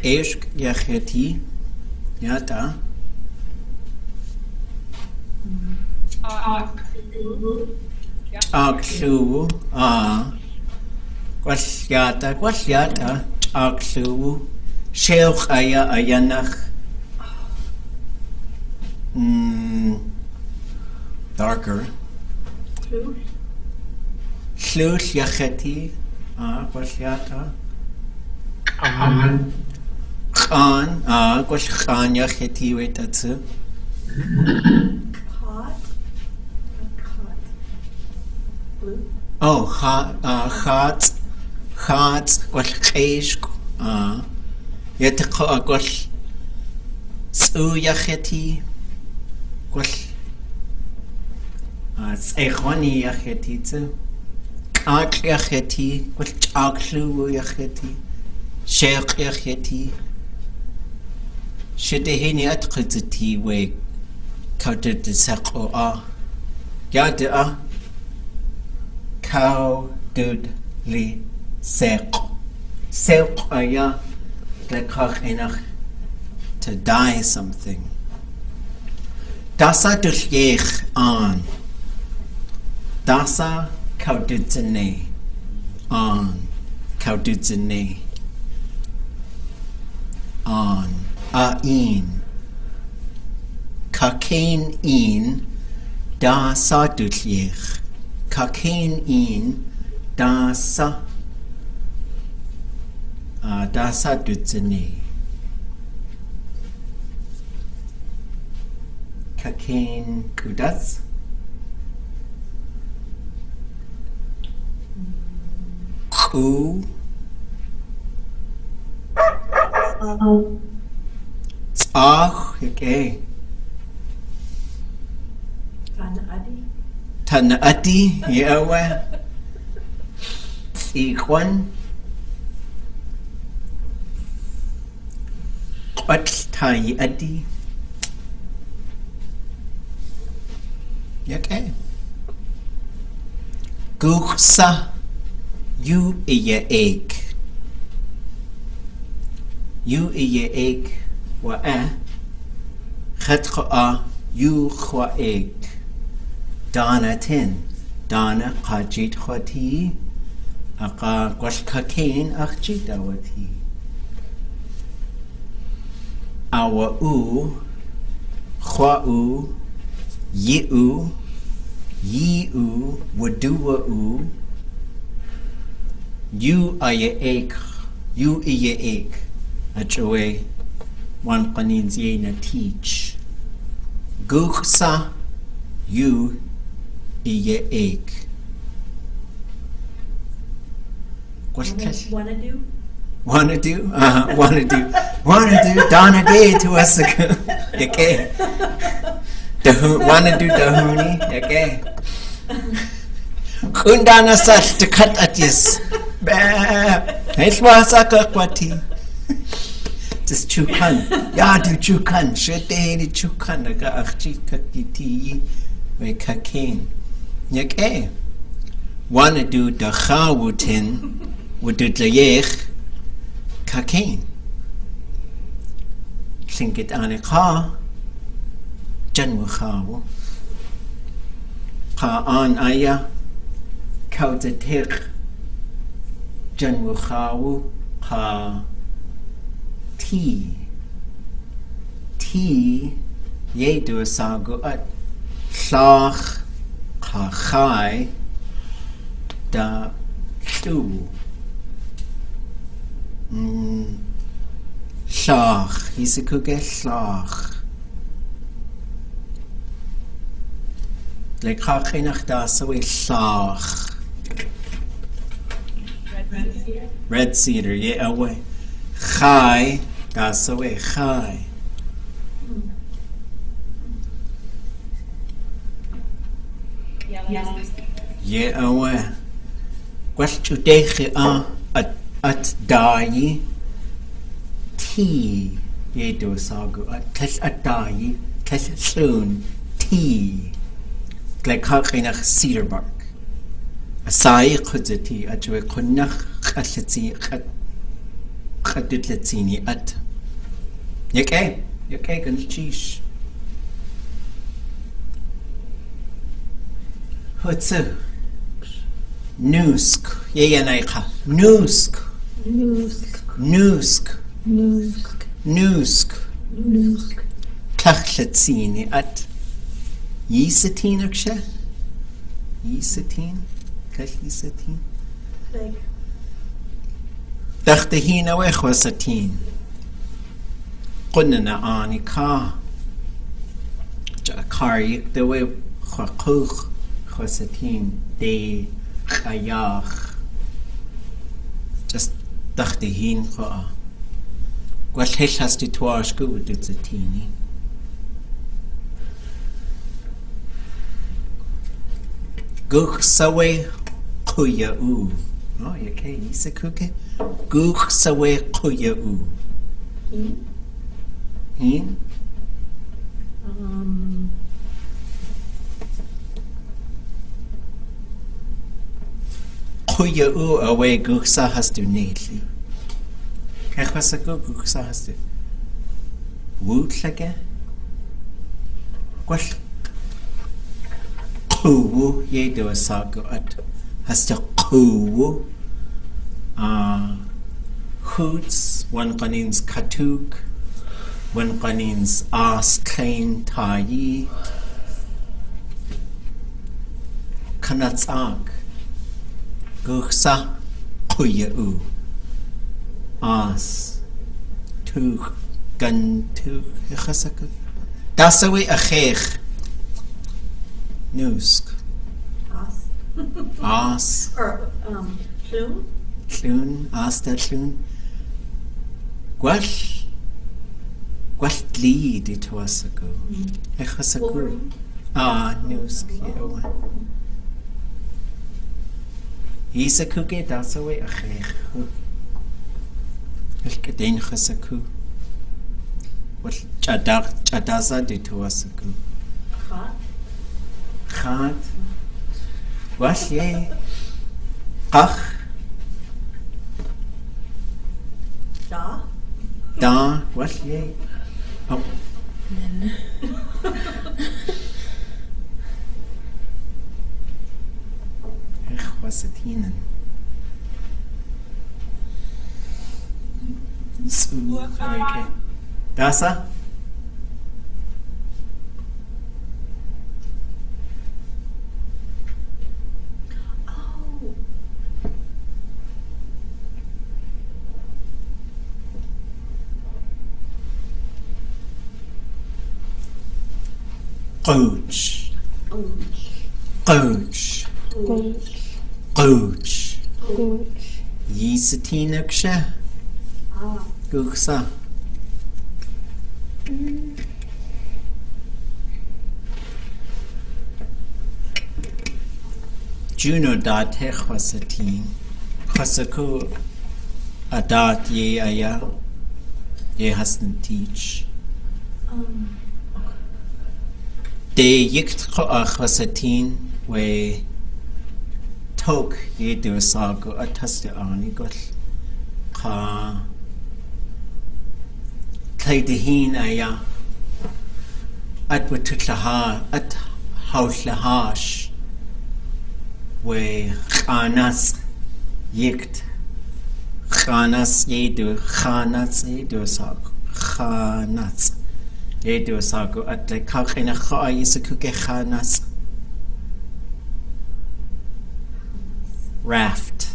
Ishk yacheti yata akshu kwasyata akshu sheikh ayanach darker shlush yacheti kwasyata Khan, quash Khan yacheti wait that's it. Hot? Like hot. Blue? Oh, hot, quash kaish, yet quash Tsu yacheti, quash Tsaikhwani yacheti tsu. Ak yacheti, quash Akshu yacheti, Sheikh yacheti. Shedehini atqizati we counted the saqo Yada cow dud li seq. Seq aya lekach enach to die something. Dasa dushech on. Dasa kaududzene on. Kaududzene on. Ain. Kakain in da sa dutliech. Kakain in da sa dutzene. Kakain kudats. Ku Okay. Tana adi. Tanaati, yawa. Ikwan. Kwat tayi adi. Okay. Guksa. You iya ek. You iya ek. Wa Khatqa you khwa ek. Dana tin. Dana qajit khwati. Aqa kwashkakain akhjit awati. Awa khwa yi waduwa you aya ek. You iya ek. Achowe one qanin ziyena teach. Guksa you iya ek. Wanna do? Wanna do? Wanna do. Wanna do. Donna day to us. Okay. Wanna do dahuni. Okay. Kundana sash to cut at this. It's was a kwati. Just chukan. Ya do chukan. Shete chukan. Aga akchi kakiti. We kakin. Okay. Wanna do dachawutin. Would do layech. Kakin. Tlingit aneka. Janwuchawu. Ka an aya. Kautetik. Janwuchawu. Ka T ye do sagu at Shach ka chai da tu Shach hisikuke Shach le kachinach da so Shach red cedar yeah away Chai, that's the way, chai. Yeah, away. Question dechi at dayi tea. Ye do sagu at dayi soon tea. Like hakinach cedar bark. Asai kudzati at we kunach khatsi Khadutlatsini at Yake Ganchish Hutsu Nusk Yayanaika Nusk Tachlatsini at Yisatin Aksha Yisatin Kahisatin Like Dachtahina we khwasatin. Qunna anika. Jakari the way khwakuch khwasatin de khayach. Just dachtahin khwa. What has to twash go with it zatini. Guk sawe kuya Oh, you okay, Isa Kuke? Guk sawe kuya Hin? Kuya away guksa has to neatly. Kachwasago guksa has to. Woot lage? What? Kuwu ye do a sago at. Has to kuwu. Hoots, one kanins katuk, one kanins askain tayi, kanatsak, guksa kuyu, as, tuk, gantuk, chasaku. Dasawi achech, nusk. As. Or, Tlun? Tlun, asta tlun. Gwash. Gwaltli di tuasagu. Echasagu. Wolverine? News kiewa. Isaku ge dasawe achechu. Elkaden chasaku. Wat chadaza di tuasagu. Hot? Gaat. Was ye? Ach. Da? Da. Was ye? Oh. Ech was het hienen. Okay. Dasa? Oh. Coach. Ouch. Coach. Gooch. Coach. Gooch. Yisatinaksha. Ah. Guksa. Juno dat hechwasatin. Chasaku adat ye aya. Ye hasn't teach. De yikt chasatin we tok ye do sago ataste anigol. Ka Kaidihin aya at watutlaha at hauslahash we khanas yikt khanas yedu sak khanas yedu sago at le kakhina khaisakuke khanas raft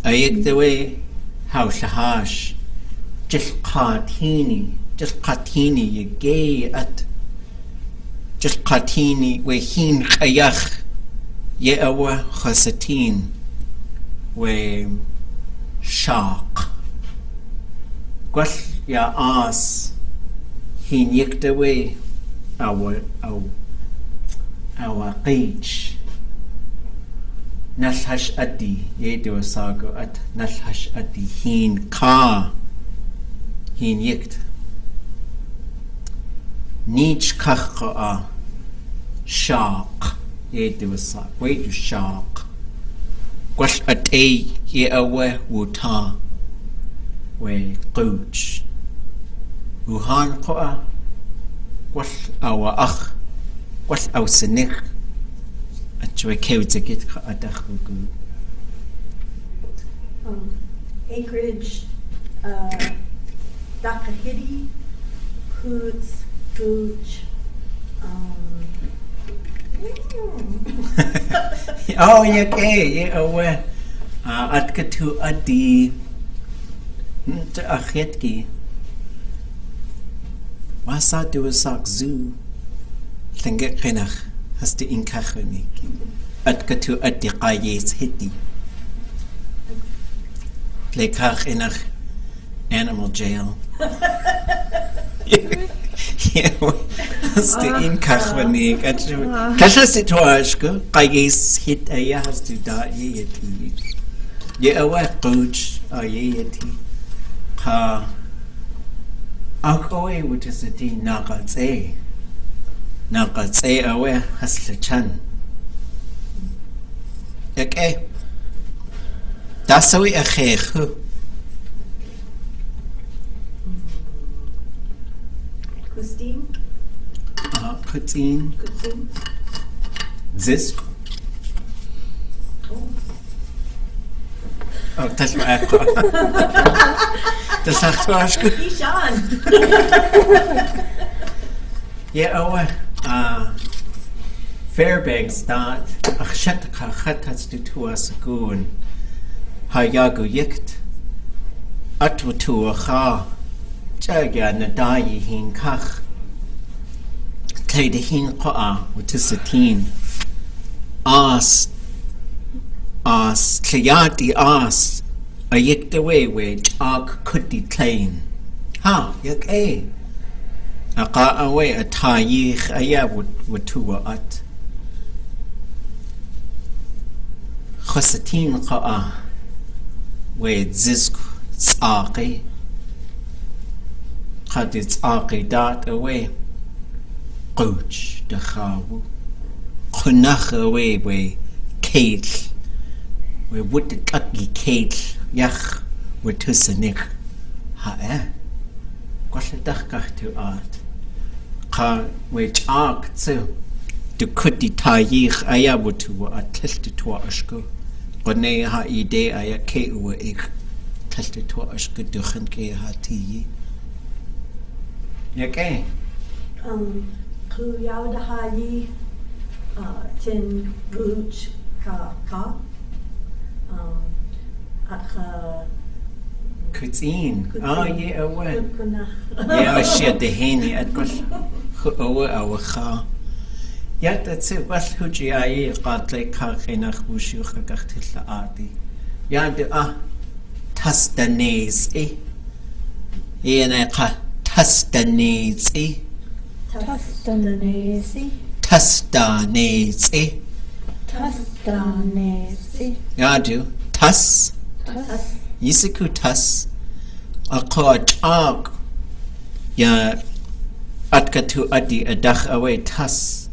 ayik the way hauslahash just qatini ye gay at just qatini we hin khayakh ye awa khasatin we shaq gwall ya as hin yikta we our qeech nalhash adi ye do sago at nalhash adi hin ka hin yikt Nich kachqa shaq ye do sa wait to shaq Gwash at ye awe wuta we qooch Wuhan qa Gwash awa ach Gwash aw sinik at we kewtigit ka adach gu Anchorage, Dakahidi, Hoots, Gooch, Oh, ye ke awe at katu adi te achetki Wasa do sak zoo Tlingit khinach has the inkachnik at katu adi qayes hiti Lekach inach animal jail Yeah, has the inkachnik at Kashas it washko qayes hit aya has to da ye yeti Ye awe coach ye yeti ha Akoe which is a di Naqatse awe haslachan. Okay. Dasawi akhechu. Christine, Kutin. Kutzin, Zisk. Oh, that's my akwa. That's akwa. Ishan. Yeah, awe. Fairbanks dot akshatka khatats to tuasagun. Hayagu yikt. Atwatu kha. Jagya nadayi hin kach. Kaidihin qa'a wutisatin. As Klayati as a yikta way which ark could declaim. Ha, yak Aqa away a tayich aya wutua at. Khosatin qa'a. We zizk tsaqi. Qad tsaqi dat away. Quch dakhawu. Khunach away we kate. We would the kaki kate. Yach wutusanik. Ha Kwashdach to art. Ka which arc to kuti tayich ayabutu a tested to ashko. Gone ha ide aya ke uwa ik tested to ashko duchen ke ha ti. Yake? Kuyao dahayi, tin guch ka, atcha. Kutzin. Oh, yeah, away. Kunach. Yeah, shit, the henny at gosh. Over our car. Yet that's it. What huji I got like Karkinach Bushu Hagatil Ardi. Yad tas the nays, eh? Yenaka tas the nays, eh? Tastanesi. Tas the nays, eh? Tastanesi. Yadu tas. Tas. Yisiku tas. A card ark. Ya atkatu adi adach away tas.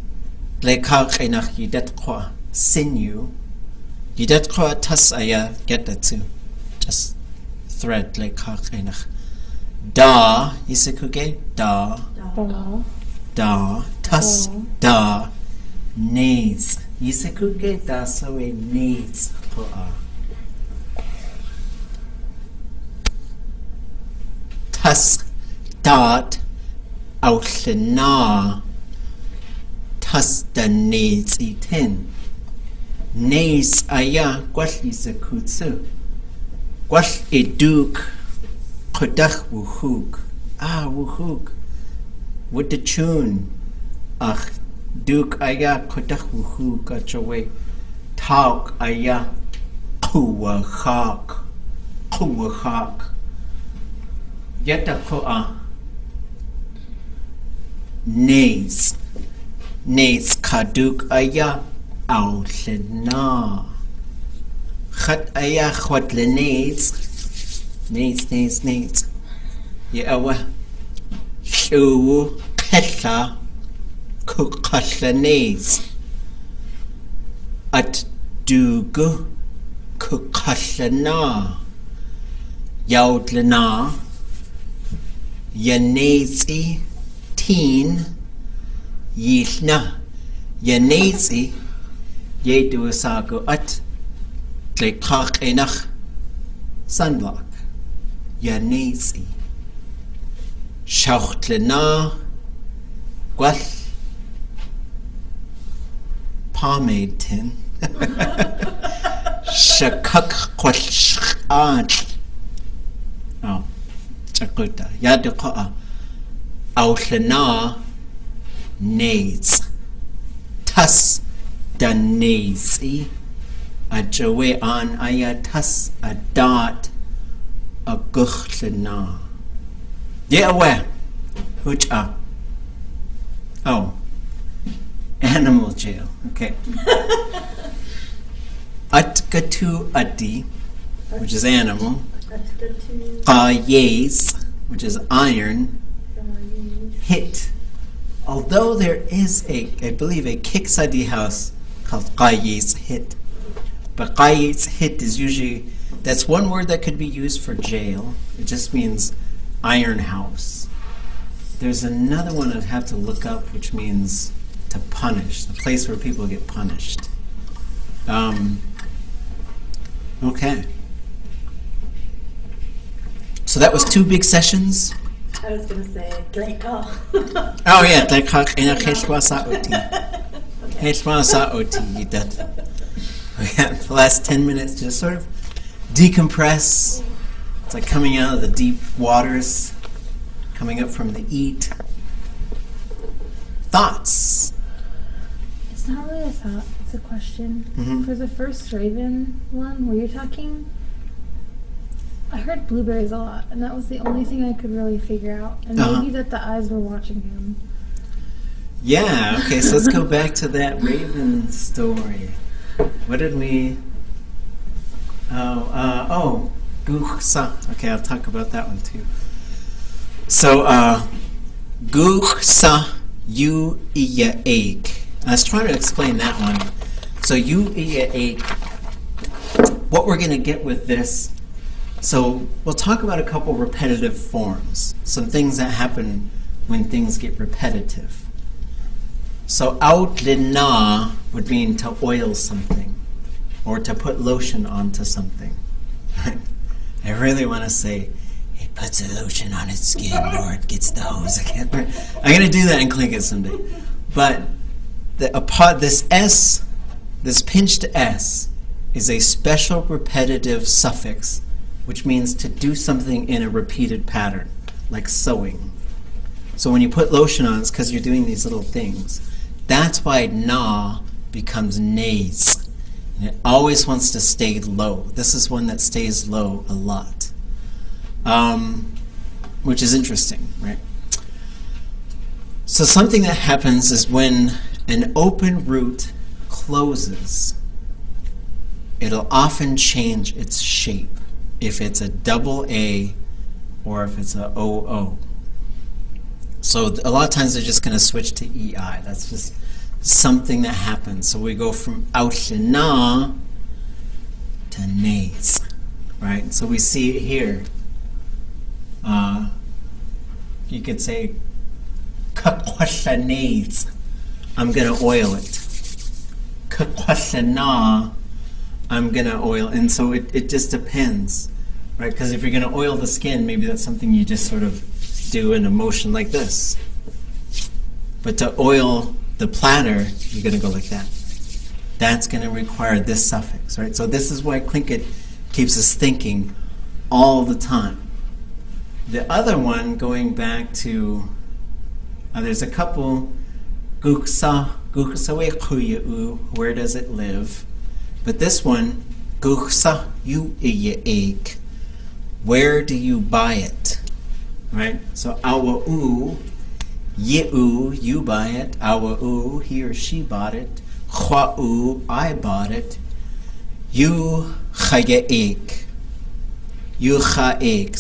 Lekak enach yidat kwa sinew. Yidat kwa tas aya get that too. Just thread lekak enach. Da yisiku ge da. Da. Da tas da needs. Yisiku ge da so a needs kwa. Tas dot outna tas the needs eaten. Nays aya gwallis a kutsu. Gwall eduk kodach wuhug. Wuhug. With the tune. Ach duk aya kodach wuhug achawe. Talk aya kuwa hak. Kuwa hak. Yeta ko'a nays kaduk aya au lena khat aya khwat le nays yawa shu khetla kukhla nays at dugu kukhla yaudlena Yanezi teen yishna Yanezi yedu sago at tlekach enach sunblock Yanezi Schauchtlena gwall pomade tin Shakak kwalsh oh Chakuta Yaduka Autlana Nays Tas Danesi a Jawe an Ayatas a dot a Guchlana. Yeah, where? Which oh, animal jail. Okay. Atkatu Adi, which is animal. Qayes, which is iron, hit. Although there is I believe a Kiksadi house called Qayes hit. But Qayes hit is usually, that's one word that could be used for jail. It just means iron house. There's another one I'd have to look up, which means to punish, the place where people get punished. Okay. So that was 2 big sessions. I was going to say, Tlingit. Oh yeah, Tlingit ina kheshwa sa oti. Kheshwa sa oti that. We had the last 10 minutes to sort of decompress. It's like coming out of the deep waters, coming up from the eat. Thoughts? It's not really a thought, it's a question. Mm-hmm. For the first Raven one, were you talking? I heard blueberries a lot, and that was the only thing I could really figure out. And maybe that the eyes were watching him. Yeah, okay, so let's go back to that raven story. What did we... Guchsa. Okay, I'll talk about that one too. So, Guchsa yu iya ache. I was trying to explain that one. So, yu iya ache. What we're going to get with this, so we'll talk about a couple repetitive forms. Some things that happen when things get repetitive. So, outlina would mean to oil something or to put lotion onto something. I really want to say, it puts a lotion on its skin or it gets the hose again. I'm going to do that in Tlingit someday. But this S, this pinched S, is a special repetitive suffix, which means to do something in a repeated pattern, like sewing. So when you put lotion on, it's because you're doing these little things. That's why na becomes nays. And it always wants to stay low. This is one that stays low a lot, which is interesting, right? So something that happens is when an open root closes, it'll often change its shape if it's a double A or if it's a OO. So a lot of times they're just going to switch to EI. That's just something that happens. So we go from outlina to nays, right? So we see it here. You could say nays. I'm going to oil it. Na, I'm going to oil. And so it just depends, right? Because if you're going to oil the skin, maybe that's something you just sort of do in a motion like this. But to oil the platter, you're going to go like that. That's going to require this suffix, right? So this is why Tlingit keeps us thinking all the time. The other one, going back to, there's a couple, where does it live? But this one, Guchsa yu iya ache, where do you buy it? Right? So awa u, yi'u, you buy it. Awa u, he or she bought it. Chwa'u, I bought it. Yu chaya ache. Yu cha ache,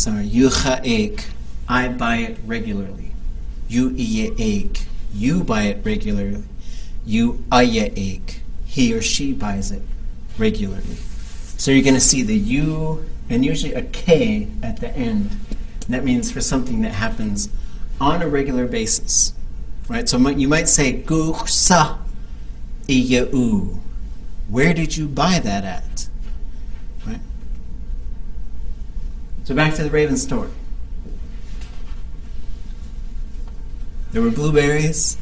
I buy it regularly. Yu iya ache, you buy it regularly. Yu aya ache, he or she buys it regularly. So you're going to see the U and usually a K at the end. And that means for something that happens on a regular basis, right? So you might say Guchsa iya u. Where did you buy that at? Right? So back to the raven story. There were blueberries.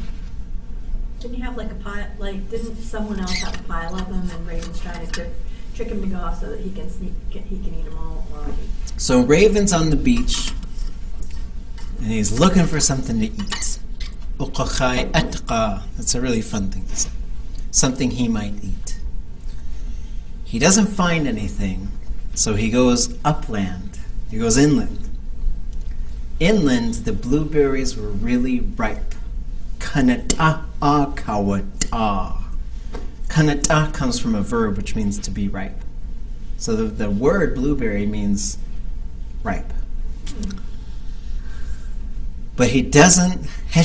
Didn't you have like a pile, didn't someone else have a pile of them and Raven's trying to trick him to go off so that he can eat them all? So Raven's on the beach and he's looking for something to eat. That's a really fun thing to say. Something he might eat. He doesn't find anything, so he goes upland. He goes inland. Inland, the blueberries were really ripe. Kanata kawata. Kanata comes from a verb which means to be ripe. So the word blueberry means ripe. But he doesn't he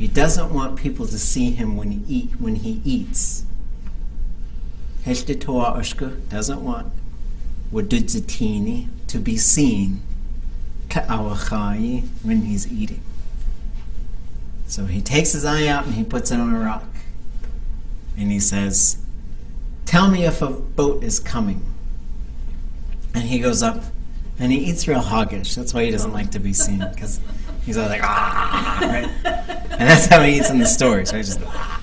doesn't want people to see him when he eats. Doesn't want to be seen when he's eating. So he takes his eye out and he puts it on a rock. And he says, tell me if a boat is coming. And he goes up and he eats real hoggish. That's why he doesn't like to be seen, because he's always like, ah, right? And that's how he eats in the story. So he just, ah.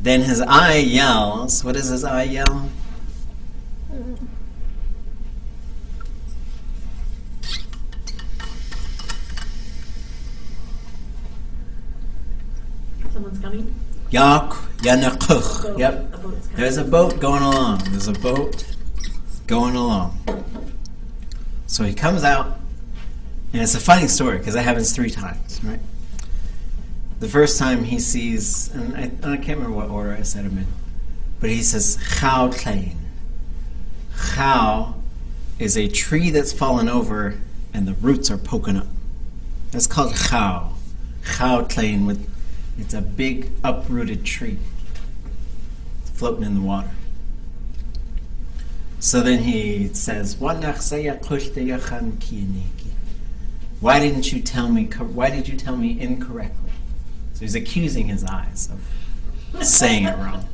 Then his eye yells. What does his eye yell? Someone's coming? Yak Yanakuch. Boat. Yep. A boat's coming. There's a boat going along. There's a boat going along. So he comes out, and it's a funny story because it happens 3 times, right? The first time he sees, and I can't remember what order I said him in, but he says, Chao Tlain. Chao is a tree that's fallen over and the roots are poking up. That's called Chao. Chao Tlain. It's a big uprooted tree floating in the water. So then he says, why didn't you tell me, why did you tell me incorrectly? So he's accusing his eyes of saying it wrong.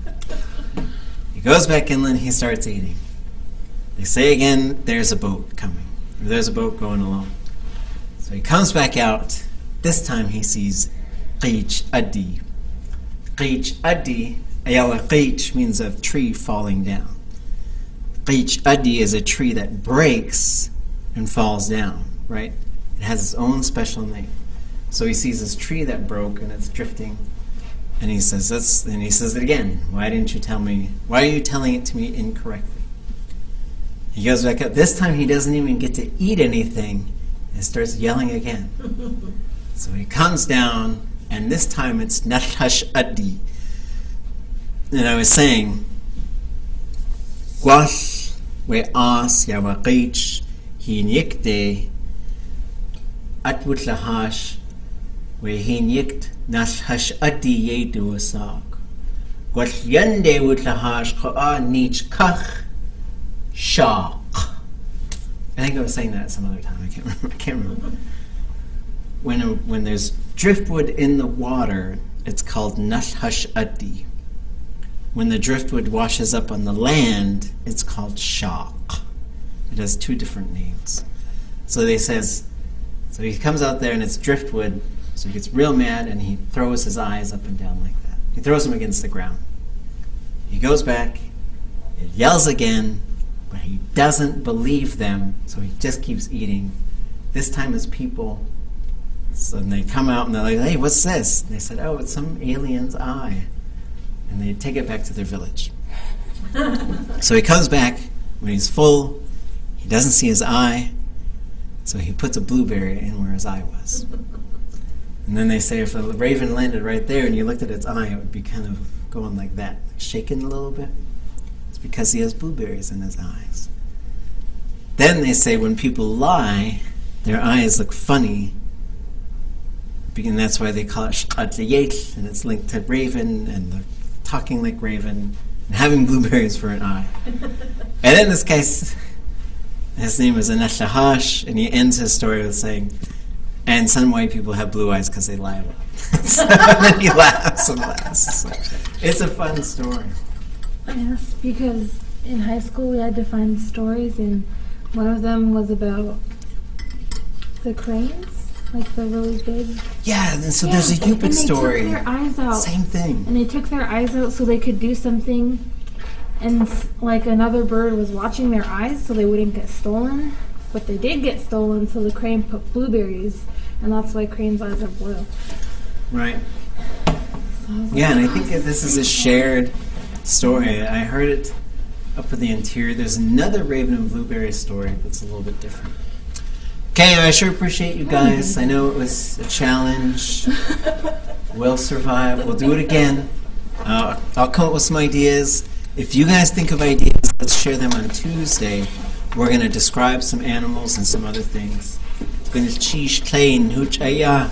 He goes back inland, he starts eating. They say again, there's a boat coming. Or there's a boat going along. So he comes back out. This time he sees Qeech Adi. Qeech Adi, Ayala Qeech means a tree falling down. Qeech Adi is a tree that breaks and falls down, right? It has its own special name. So he sees this tree that broke and it's drifting, and he says it again. Why didn't you tell me? Why are you telling it to me incorrectly? He goes back up. This time he doesn't even get to eat anything and starts yelling again. So he comes down, and this time it's Nathash Adi. And I was saying, Gwash we as Yawaqich Hinyikte Atwutlahash we Hinyikt Nathash Adi Yedu Asak. Gwash Yande Wutlahash Koa Nich Kach Shaq. I think I was saying that some other time. I can't remember. When there's driftwood in the water, it's called Nathash Adi. When the driftwood washes up on the land, it's called Shaq. It has 2 different names. So so he comes out there and it's driftwood, so he gets real mad and he throws his eyes up and down like that. He throws them against the ground. He goes back, he yells again, but he doesn't believe them, so he just keeps eating. This time it's people. So they come out and they're like, hey, what's this? And they said, oh, it's some alien's eye. And they take it back to their village. So he comes back when he's full. He doesn't see his eye, so he puts a blueberry in where his eye was. And then they say if a raven landed right there and you looked at its eye, it would be kind of going like that, shaking a little bit. It's because he has blueberries in his eyes. Then they say when people lie, their eyes look funny, and that's why they call it Tlingit, and it's linked to raven and the talking like raven and having blueberries for an eye. And in this case, his name is Anashahash, and he ends his story with saying, and some white people have blue eyes because they lie a lot. So then he laughs and laughs. So it's a fun story. Yes, because in high school we had to find stories, and one of them was about the cranes. Like the really big. Yeah, and so there's a Yupik story. And they took their eyes out. Same thing. And they took their eyes out so they could do something, and like another bird was watching their eyes so they wouldn't get stolen. But they did get stolen, so the crane put blueberries, and that's why cranes' eyes are blue. Right. So Yeah, and I think that this is a shared story. I heard it up in the interior. There's another Raven and Blueberry story that's a little bit different. Okay, I sure appreciate you guys. I know it was a challenge. We'll survive. We'll do it again. I'll come up with some ideas. If you guys think of ideas, let's share them on Tuesday. We're going to describe some animals and some other things. Going to cheese plain, hooch aya.